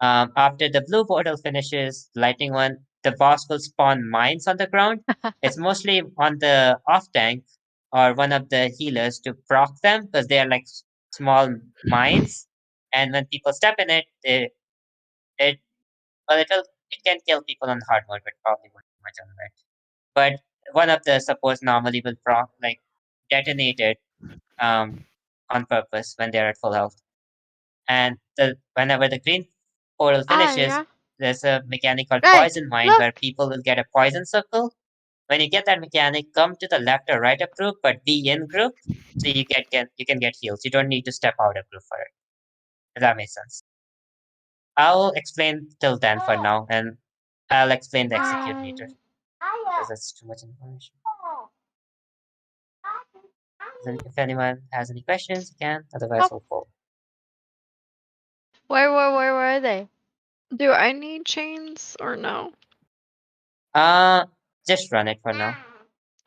After the blue portal finishes, lightning one, the boss will spawn mines on the ground. It's mostly on the off tank or one of the healers to proc them because they are like small mines. And when people step in it, it can kill people on hard mode, but probably won't do much on that. But one of the supports normally will detonate it on purpose when they're at full health. And whenever the green portal finishes, yeah. there's a mechanic called Right, poison mine look. where people will get a poison circle. When you get that mechanic, come to the left or right of group, but be in group, so you can get heals. You don't need to step out of group for it. If that makes sense. I'll explain till then for now, and I'll explain the execute later. Because that's too much information. If anyone has any questions, you can. Otherwise, we'll go. Where are they? Do I need chains or no? Just run it for now.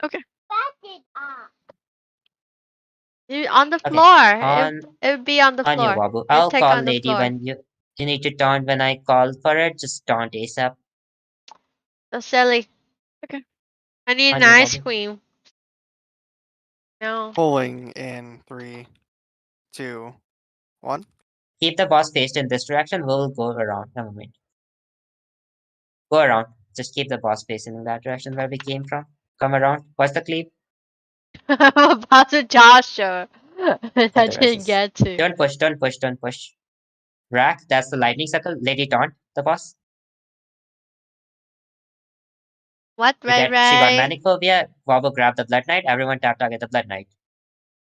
Okay. You on the Okay, floor. It would be on the On your floor. wobble. You I'll take call on the lady floor. when you need to taunt when I call for it. Just taunt ASAP. So silly. Okay. I need On an your ice wobble. cream. No. Pulling in 3, 2, 1. Keep the boss faced in this direction. We'll go around. Never mind. Go around. Just keep the boss facing in that direction where we came from. Come around. Watch the cleave. I'm about to Joshua. I Get the didn't resist. get to. Don't push. Don't push. Don't push. Rack. That's the lightning circle. Lady taunt the boss. What, She got Ray? manic phobia. Wobble grab the blood knight. Everyone tap target the blood knight.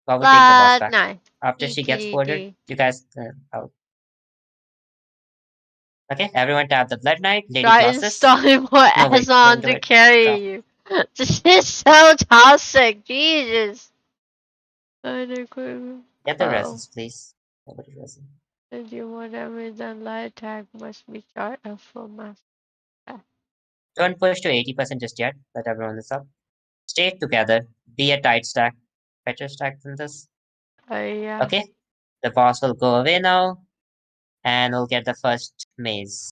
Wobble take the boss back. Nice. After she gets boarded, you guys out. Okay, everyone tap the blood knight. Lady Try crosses. installing more No, wait, Amazon don't do to it. carry Drop. you. This is so toxic. Jesus. Get the Oh. resins, please. Nobody resin. If you want every then light attack must be charged at full mass. Don't push to 80% just yet. Let everyone is up. Stay together. Be a tight stack. Better stack than this. Yeah. Okay. The boss will go away now. And we'll get the first maze.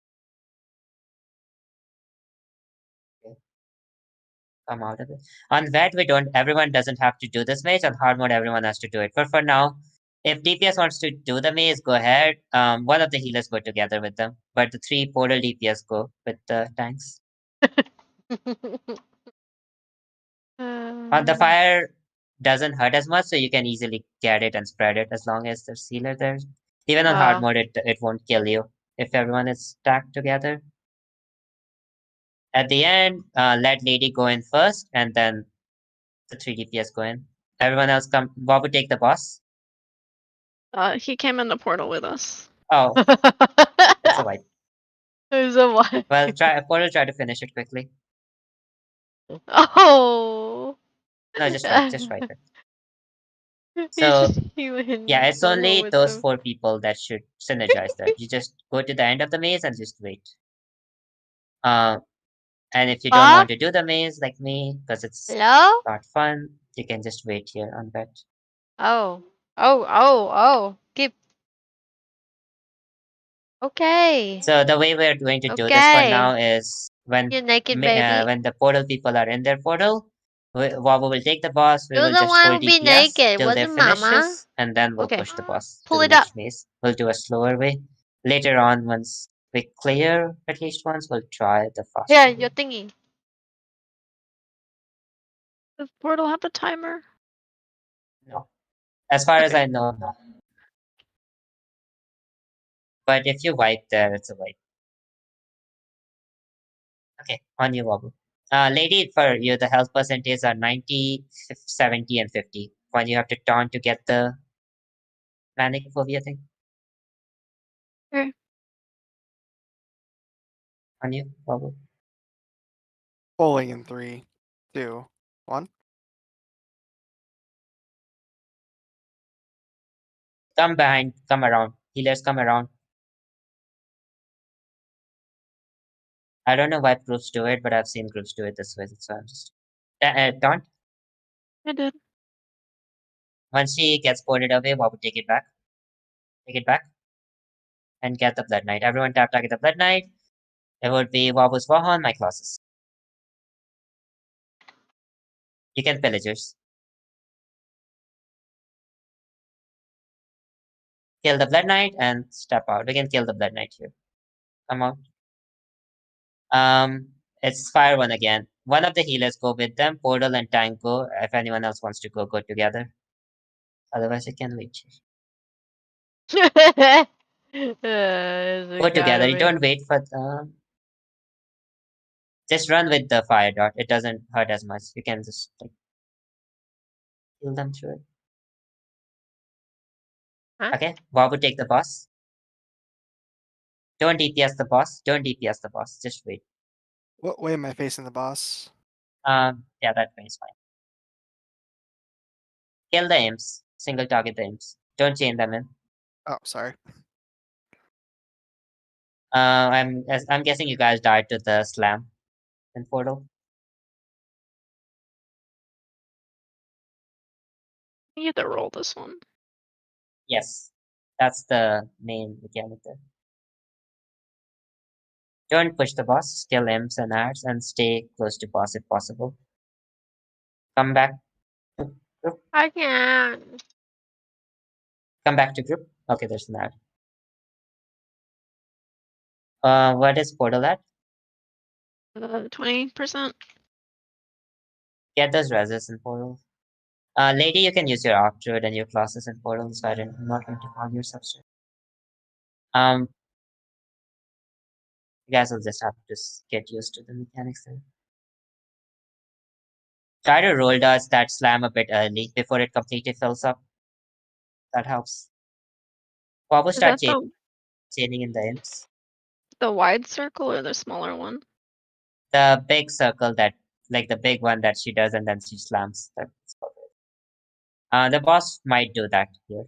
come out of it. On VET, everyone doesn't have to do this maze. On hard mode, everyone has to do it. But for now, if DPS wants to do the maze, go ahead. One of the healers go together with them, but the 3 portal DPS go with the tanks. The fire doesn't hurt as much, so you can easily get it and spread it as long as there's healer there. Even on hard mode, it won't kill you if everyone is stacked together. At the end, let Lady go in first, and then the 3 DPS go in. Everyone else come. Bob will take the boss. He came in the portal with us. Oh, it's a wipe. There's a what? Well, Portal try to finish it quickly. Oh. No, just wipe it. He's So, just healing yeah, it's someone only with those them. 4 people that should synergize that. You just go to the end of the maze and just wait. And if you don't want to do the maze like me, because it's Hello? not fun, you can just wait here on that. Oh. Keep. Okay. So the way we're going to do this for now is when You naked baby. when the portal people are in their portal, Wabu will take the boss. We You're will the just one hold who be DPS naked, till they wasn't Mama? finishes, and then we'll Okay. push the boss Pull to it the next up. maze. We'll do a slower way. Later on, once we clear at least once, we'll try the faster Here, way. your thingy. Does portal have a timer? No. As far as Okay. I know, no. But if you wipe there, it's a wipe. Okay, on you, Wabu. Lady, for you, the health percentage are 90, 70, and 50. When you have to taunt to get the manic phobia thing. Okay. On you, Wabu. Bowling in 3, 2, 1. Come behind, come around. Healers, come around. I don't know why groups do it, but I've seen groups do it this way, so I'm just... taunt. I did. Once she gets ported away, Wabu, take it back. Take it back. And get the Blood Knight. Everyone tap target the Blood Knight. It would be Wabu's Vahan, my classes. You can pillagers. Kill the Blood Knight and step out. We can kill the Blood Knight here. Come out. It's Fire one again. One of the healers go with them. Portal and Tank go. If anyone else wants to go, go together. Otherwise, you can wait. Go together. You don't wait for the... Just run with the fire dot. It doesn't hurt as much. You can just like kill them through it. Huh? Okay, Bob will take the boss. Don't DPS the boss. Don't DPS the boss. Just wait. What way am I facing the boss? Yeah, that way is fine. Kill the imps. Single target the imps. Don't chain them in. Oh, sorry. I'm guessing you guys died to the slam in portal. You either roll this one. Yes, that's the main mechanic there. Don't push the boss. Kill imps and ads and stay close to boss if possible. Come back. I can't. Come back to group. Okay, there's an ad. What is portal at? 20%. Get those reses in portal. Lady, you can use your arc druid and your classes in portal, so I'm not going to call your substitute. You guys will just have to get used to the mechanics there. Try to roll dodge that slam a bit early before it completely fills up. That helps. Bob will Is start that chaining in the imps. the wide circle or the smaller one? The big circle that, like the big one that she does and then she slams. The boss might do that here.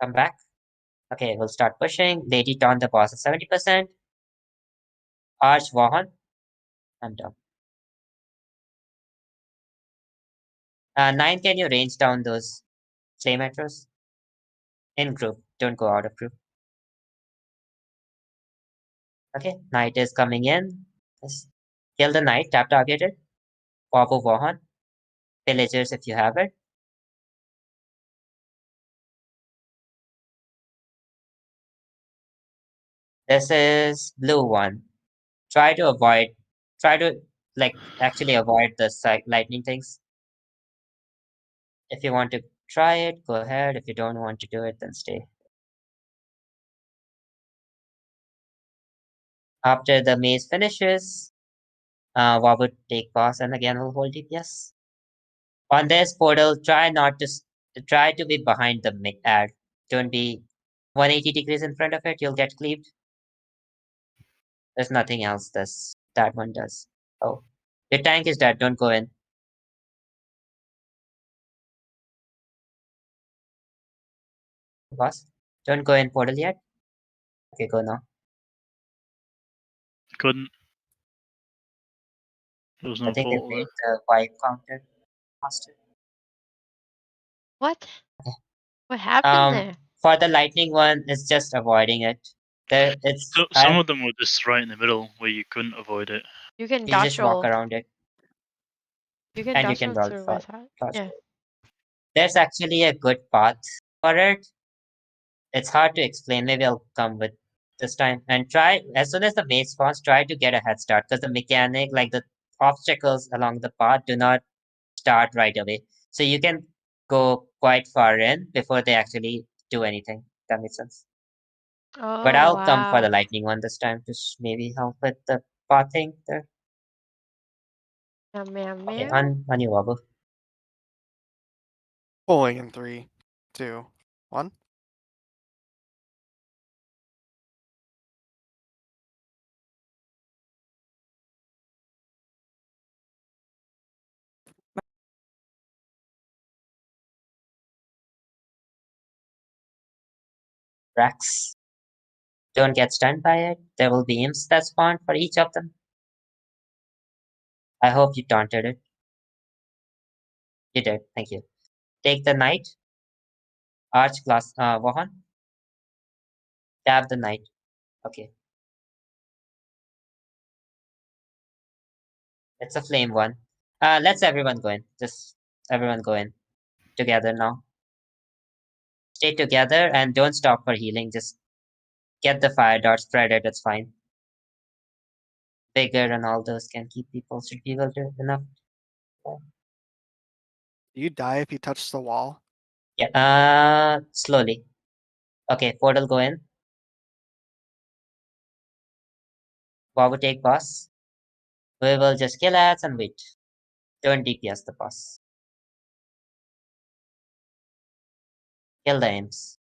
Come back. Okay, we'll start pushing. Lady taunt the boss at 70%. Arch Vahan. I'm done. 9, can you range down those flame metros? In group. Don't go out of group. Okay, Knight is coming in. Yes. Kill the knight, tap targeted. Wabu Wahan. Villagers if you have it. This is blue one. Try to actually avoid the lightning things. If you want to try it, go ahead. If you don't want to do it, then stay. After the maze finishes, Wabu take boss and again we'll hold DPS. On this portal, try to be behind the ad. Don't be 180 degrees in front of it, you'll get cleaved. There's nothing else that one does. Oh, your tank is dead, don't go in. Boss, don't go in portal yet. Okay, go now. Couldn't. There was no I think they portal made there. the wipe counter faster. What? What happened there? For the lightning one, it's just avoiding it. Some of them were just right in the middle where you couldn't avoid it. You can You dodge just walk roll. around it. You can And you dodge can roll roll through for with that. dodge Yeah. roll. There's actually a good path for it. It's hard to explain. Maybe I'll come with this time and try as soon as the maze spawns, try to get a head start because the mechanic, like the obstacles along the path, do not start right away. So you can go quite far in before they actually do anything. That makes sense. Oh, But I'll come for the wow. lightning one this time to maybe help with the pathing there. Meow, meow, Okay, meow. on you, Wabu. Pulling in 3, 2, 1. Rax. Don't get stunned by it. There will be imps that spawn for each of them. I hope you taunted it. You did, thank you. Take the knight. Arch class Wahan. Tap the knight. Okay. It's a flame one. Let's everyone go in. Just everyone go in. Together now. Stay together and don't stop for healing. Just get the fire dart, spread it, it's fine. Bigger and all those can keep people, should be able to enough. Do you die if you touch the wall? Yeah, slowly. Okay, portal go in. Wabu take boss. We will just kill ads and wait. Don't DPS the boss. Kill the imps.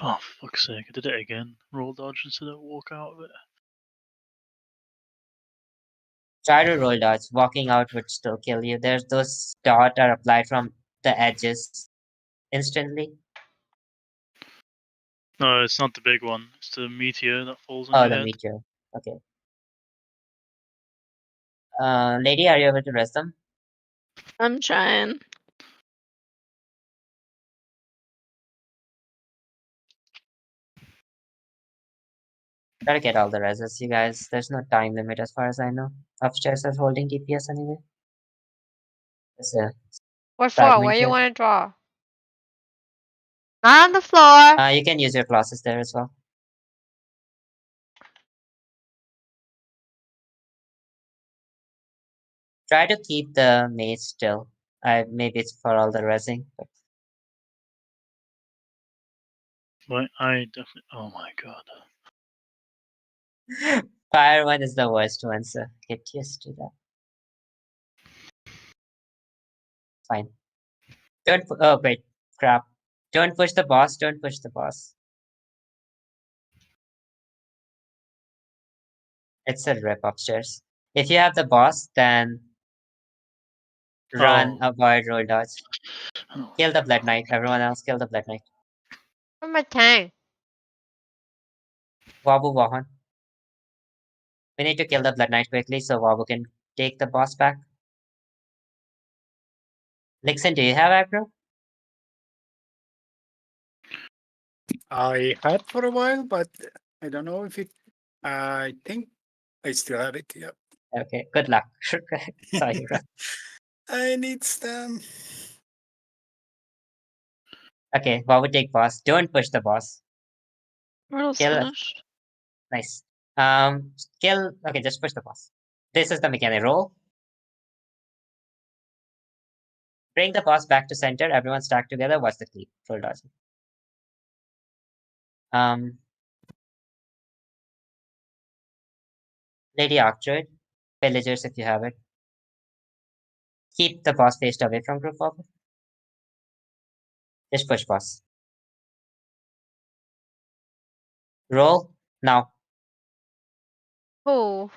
Oh, for fuck's sake, I did it again. Roll dodge instead of walk out of it. Try to roll dodge. Walking out would still kill you. There's those dot are applied from the edges instantly. No, it's not the big one. It's the meteor that falls on Oh, your the head. meteor. Okay. Lady, are you able to rest them? I'm trying. Try to get all the reses, you guys. There's no time limit as far as I know. Upstairs is holding DPS anyway. There's a What for? fragment Where you here. want to draw? Not on the floor. You can use your classes there as well. Try to keep the maze still. Maybe it's for all the resing. But Right, I definitely. Oh my god. fire one is the worst one, so get used to that. Fine. Oh wait, crap. Don't push the boss, don't push the boss. It's a rip upstairs. If you have the boss, then run, Oh. avoid, roll dodge. Oh Kill the my Blood God. Knight. Everyone else kill the Blood Knight. Where's my tank? Wabu Wahan. We need to kill the Blood Knight quickly so Wabu can take the boss back. Lixin, do you have aggro? I had for a while, but I don't know if it. I think I still have it. Yep. Okay, good luck. Sorry, Ron. I need stem. Okay, what would take boss? Don't push the boss. Riddle's Kill. finished. Nice. Kill. Okay, just push the boss. This is the mechanic roll. Bring the boss back to center. Everyone stack together. Watch the cleave. Full dodge. Lady Archdruid. Villagers if you have it. Keep the boss faced away from group of. Just push boss. Roll now. Oh.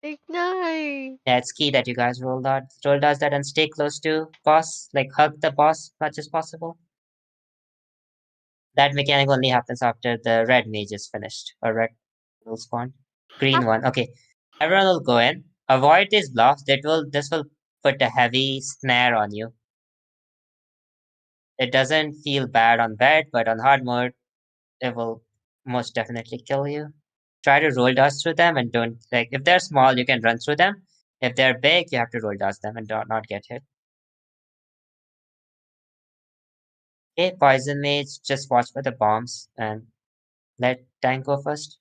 Ignite. Yeah, it's key that you guys roll dodge that and stay close to boss. Like hug the boss as much as possible. That mechanic only happens after the red mage is finished or red will spawn. Green one. Okay. Everyone will go in. Avoid these blocks. This will put a heavy snare on you. It doesn't feel bad on bed, but on hard mode, it will most definitely kill you. Try to roll dodge through them and don't like if they're small, you can run through them. If they're big, you have to roll dodge them and not get hit. Okay, poison mage, just watch for the bombs and let tank go first.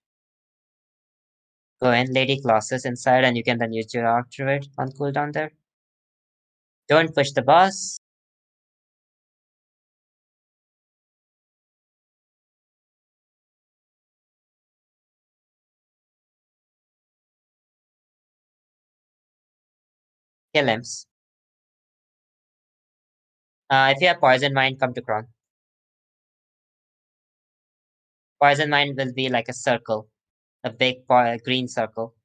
Go in, lady classes inside, and you can then use your arc druid on cooldown there. Don't push the boss. Kill imps. If you have poison mind, come to Kron. Poison mind will be like a circle, a big green circle.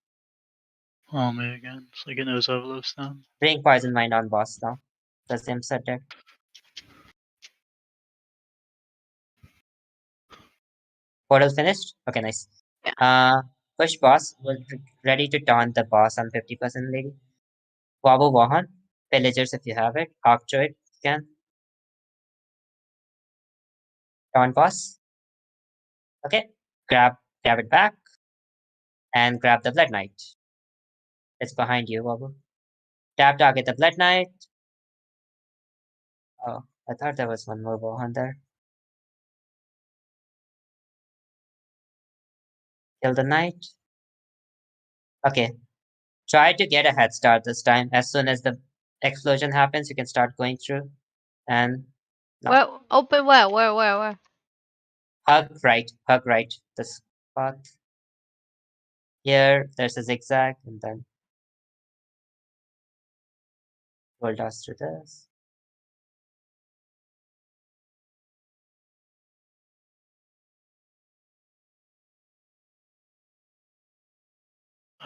Oh, me again. So I get those overloads down. Bring poison mind on boss now. Because the imps are dead. Portal finished? Okay, nice. Push boss. We're ready to taunt the boss on 50% lady. Wabu Wahan. Villagers if you have it. Arc druid, you can. Taunt boss. Okay. Grab it back. And grab the Blood Knight. It's behind you, Wabu. Tap target the Blood Knight. Oh, I thought there was one more Wahan there. Kill the knight. Okay. Try to get a head start this time. As soon as the explosion happens, you can start going through. And no. Where? Open where? Where? Hug right. This path. Here, there's a zigzag, and then roll dust through this.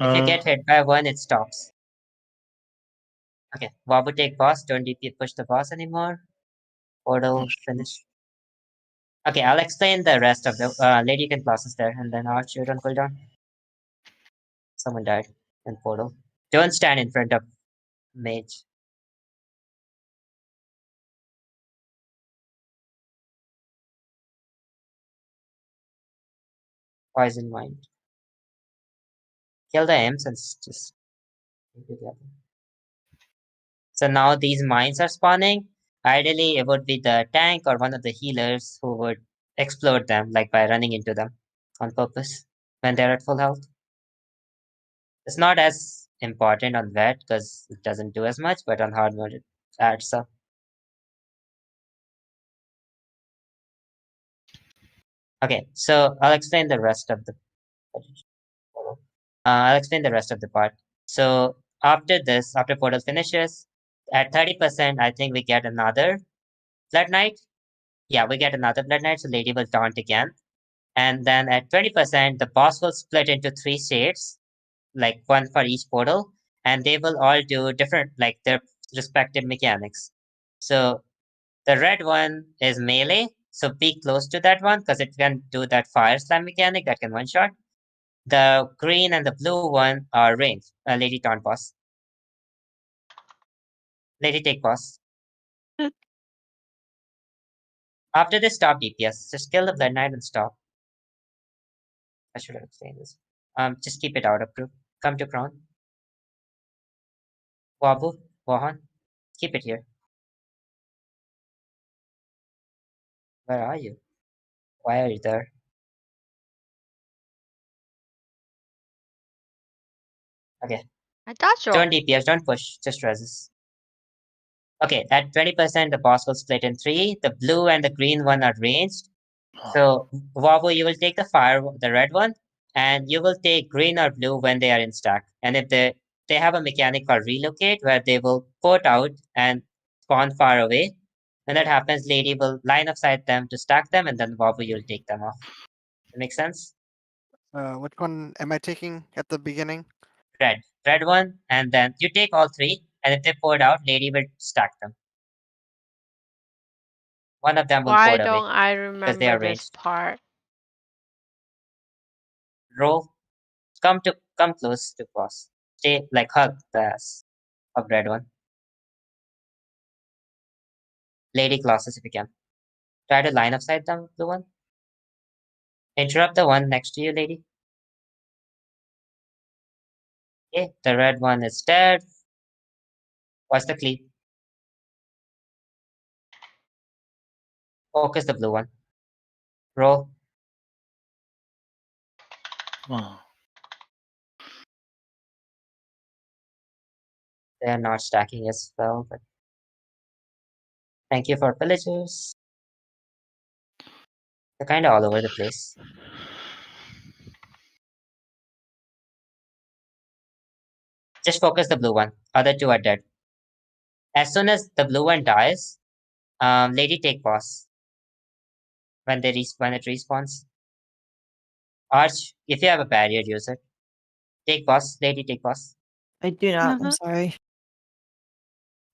If you get hit by one, it stops. Okay, Wabu take boss. Don't DP push the boss anymore. Portal finish. Okay, I'll explain the rest of the lady can classes there, and then I'll shoot on cooldown. Someone died in portal. Don't stand in front of mage. Poison mind. Kill the imps and just together. So now these mines are spawning. Ideally, it would be the tank or one of the healers who would explode them, like by running into them on purpose when they're at full health. It's not as important on vet because it doesn't do as much, but on hard mode it adds up. Okay, so I'll explain the rest of the part. So after this, after portal finishes, at 30%, I think we get another Blood Knight. Yeah, we get another Blood Knight, so Lady will taunt again. And then at 20%, the boss will split into 3 shades, like one for each portal, and they will all do different, like their respective mechanics. So the red one is melee, so be close to that one because it can do that fire slam mechanic that can one shot. The green and the blue one are range. Lady taunt boss. Lady take boss. After this, stop DPS. Just kill the Blood Knight and stop. I should have explained this. Just keep it out of group. Come to Crown. Wabu, Wahan, keep it here. Where are you? Why are you there? Okay. I thought so. Don't DPS, don't push, just resist. Okay, at 20%, the boss will split in 3. The blue and the green one are ranged. Oh, So, Wabu, you will take the red one, and you will take green or blue when they are in stack. And if they have a mechanic called relocate where they will port out and spawn far away. When that happens, Lady will line of sight them to stack them, and then Wabu, you'll take them off. That makes sense? Which one am I taking at the beginning? Red one, and then you take all 3, and if they poured out, Lady will stack them. One of them will Why port away don't I because they remember are this ranged. part? Roll, come close to boss. Stay like hug the ass of red one. Lady classes if you can. Try to line of sight them, blue one. Interrupt the one next to you, lady. Okay, the red one is dead. What's the cleat? Focus the blue one. Roll. oh. They are not stacking as well, but thank you for villagers. They're kind of all over the place. Just focus the blue one. Other 2 are dead. As soon as the blue one dies, lady take boss. When it respawns. Arch, if you have a barrier, use it. Take boss, lady take boss. I do not. I'm sorry.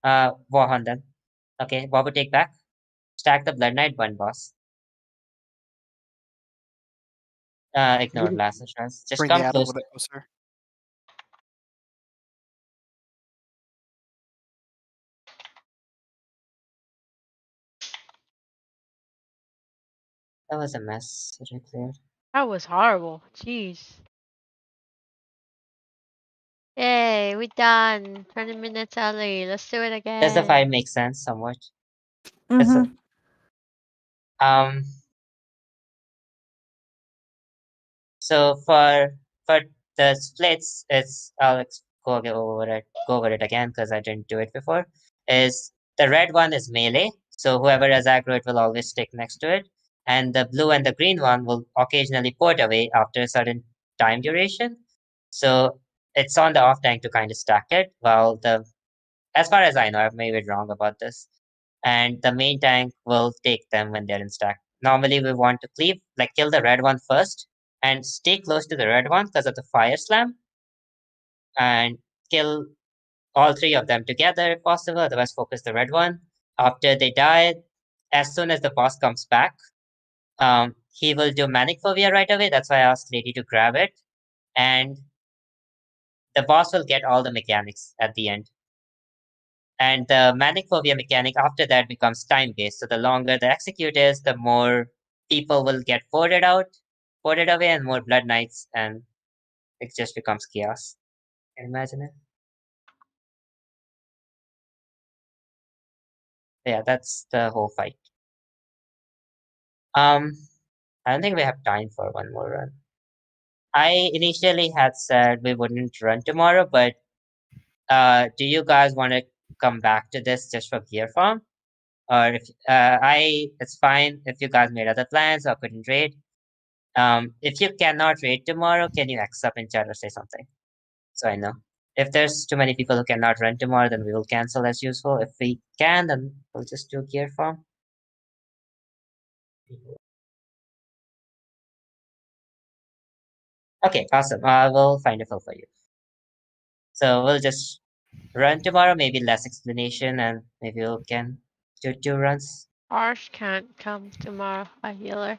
Wahan then. Okay, Wabu take back. Stack the Blood Knight, 1 boss. Ignore didn't last insurance. Just Bring the come ad a close. little bit closer. That was a mess. It cleared. That was horrible. Jeez. Yay, we done. 20 minutes early. Let's do it again. Does the 5 make sense somewhat? It's Mhm. so for the splits, it's go over it again because I didn't do it before. Is the red one is melee, so whoever has aggro, it will always stick next to it, and the blue and the green one will occasionally port away after a certain time duration. So it's on the off tank to kind of stack it, while as far as I know, I've maybe wrong about this, and the main tank will take them when they're in stack. Normally, we want to kill the red one first, and stay close to the red one because of the fire slam, and kill all 3 of them together if possible. Otherwise, focus the red one. After they die, as soon as the boss comes back, he will do Manic Phobia right away. That's why I asked Lady to grab it, and the boss will get all the mechanics at the end. And the Manic Phobia mechanic after that becomes time-based. So the longer the execute is, the more people will get ported away, and more Blood Knights, and it just becomes chaos. Can you imagine it? Yeah, that's the whole fight. I don't think we have time for one more run. I initially had said we wouldn't run tomorrow, but do you guys want to come back to this just for gear farm? Or if it's fine if you guys made other plans or couldn't raid. If you cannot raid tomorrow, can you X up in chat or say something? So I know. If there's too many people who cannot run tomorrow, then we will cancel as usual. If we can, then we'll just do gear farm. Okay, awesome. I will find a fill for you. So we'll just run tomorrow, maybe less explanation, and maybe we can do 2 runs. Arsh can't come tomorrow. A healer.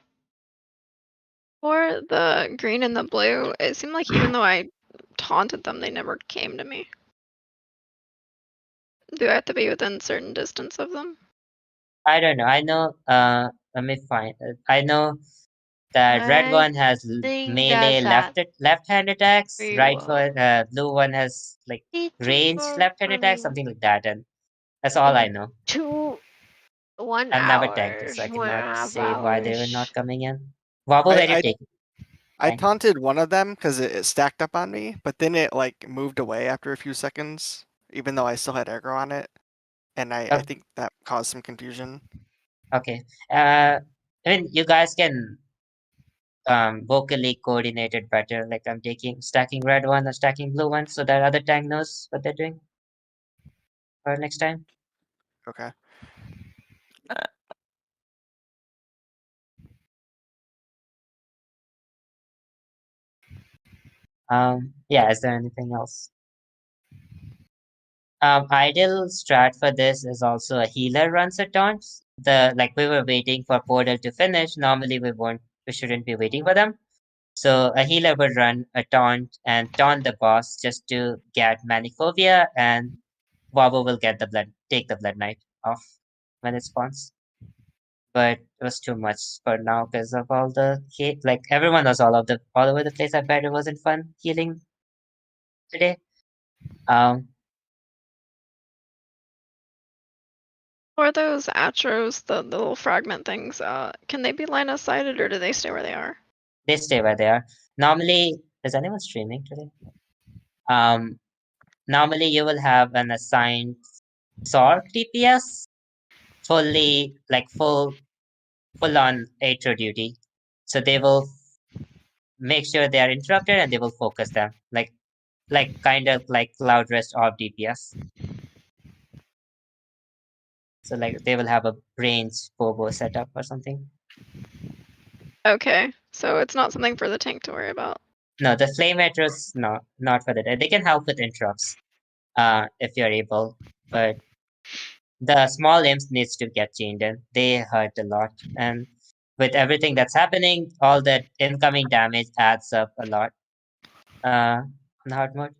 For the green and the blue, it seemed like even though I taunted them, they never came to me. Do I have to be within certain distance of them? I don't know. I know. Let me find. I know That red I one has think melee that's left-hand attacks. very Right well. one, blue one has like ranged left-hand attacks, something like that. And that's all I know. 1 I've never hour, tanked it, so I 1 and a cannot half say why they were not hours. coming in. Wobble, where you I take it? I Tank. taunted one of them because it stacked up on me, but then it like moved away after a few seconds, even though I still had aggro on it, and I Oh. think that caused some confusion. Okay. I mean, you guys can vocally coordinate it better. Like I'm stacking red one or stacking blue one, so that other tank knows what they're doing for next time. Okay. Yeah. Is there anything else? Ideal strat for this is also a healer runs at taunts. We were waiting for Portal to finish. Normally we shouldn't be waiting for them. So a healer would run a taunt and taunt the boss just to get Maniphobia, and Wabo will take the Blood Knight off when it spawns. But it was too much for now because of all the hate. Like everyone was all over the place. I bet it wasn't fun healing today. Or those atros, the little fragment things, can they be line of sighted or do they stay where they are? They stay where they are. Normally, is anyone streaming today? Normally you will have an assigned SORC DPS, full on atro duty. So they will make sure they are interrupted and they will focus them, kind of like Cloud Rest of DPS. So they will have a range Bobo setup or something. Okay, so it's not something for the tank to worry about. No, the flame atros, no, not for that. They can help with interrupts, if you're able, but the small imps needs to get chained in. They hurt a lot, and with everything that's happening, all that incoming damage adds up a lot. In hard mode,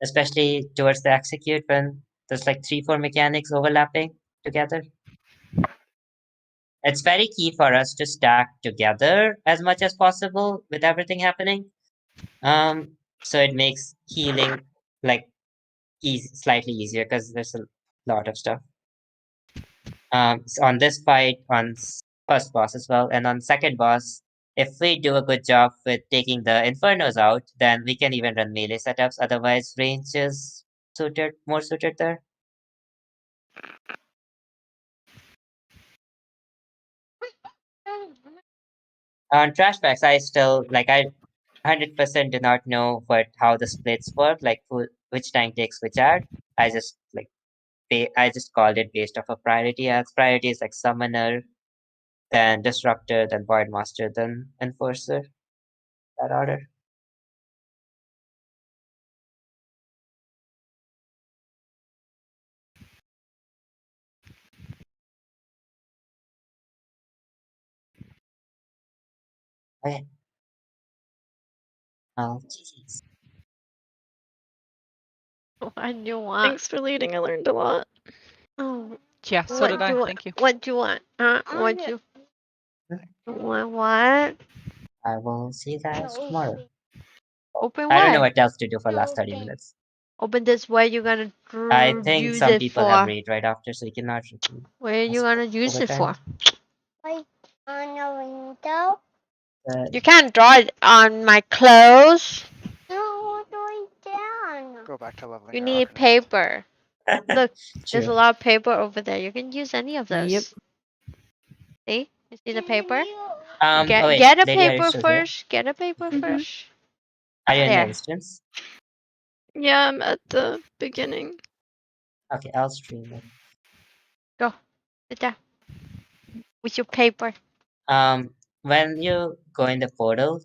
especially towards the execute when there's like 3-4 mechanics overlapping together. It's very key for us to stack together as much as possible with everything happening. So it makes healing like slightly easier because there's a lot of stuff. So on this fight, on first boss as well, and on second boss, if we do a good job with taking the Infernos out, then we can even run melee setups. Otherwise, range is more suited there. On trash packs, I still I 100% do not know how the splits work, which tank takes which ad. I just I just called it based off of priority, as priority is like summoner, then disruptor, then void master, then enforcer. That order. Okay. Oh, jeez. What do you want? Thanks for leading, I learned a lot. Oh, Yeah, so what did do I. you want? Thank you. What do you want? What do you want? What? I will see you guys tomorrow. Open I don't know what? what else to do for last 30 minutes. Open this. What you're gonna I think use some it people have for? raid right after, so you cannot repeat. What are you gonna use it for? Like on a window? You can't draw it on my clothes. No, going down. Go back to leveling. You her need Arcanist. paper. Look, there's a True. lot of paper over there. You can use any of those. Yep. See? You see the paper? Oh wait, Get a Lady, are you paper still here? first. Get a paper first. Are you in the There. instance? Yeah, I'm at the beginning. Okay, I'll stream it. Go. Sit down. With your paper. When you go in the portal,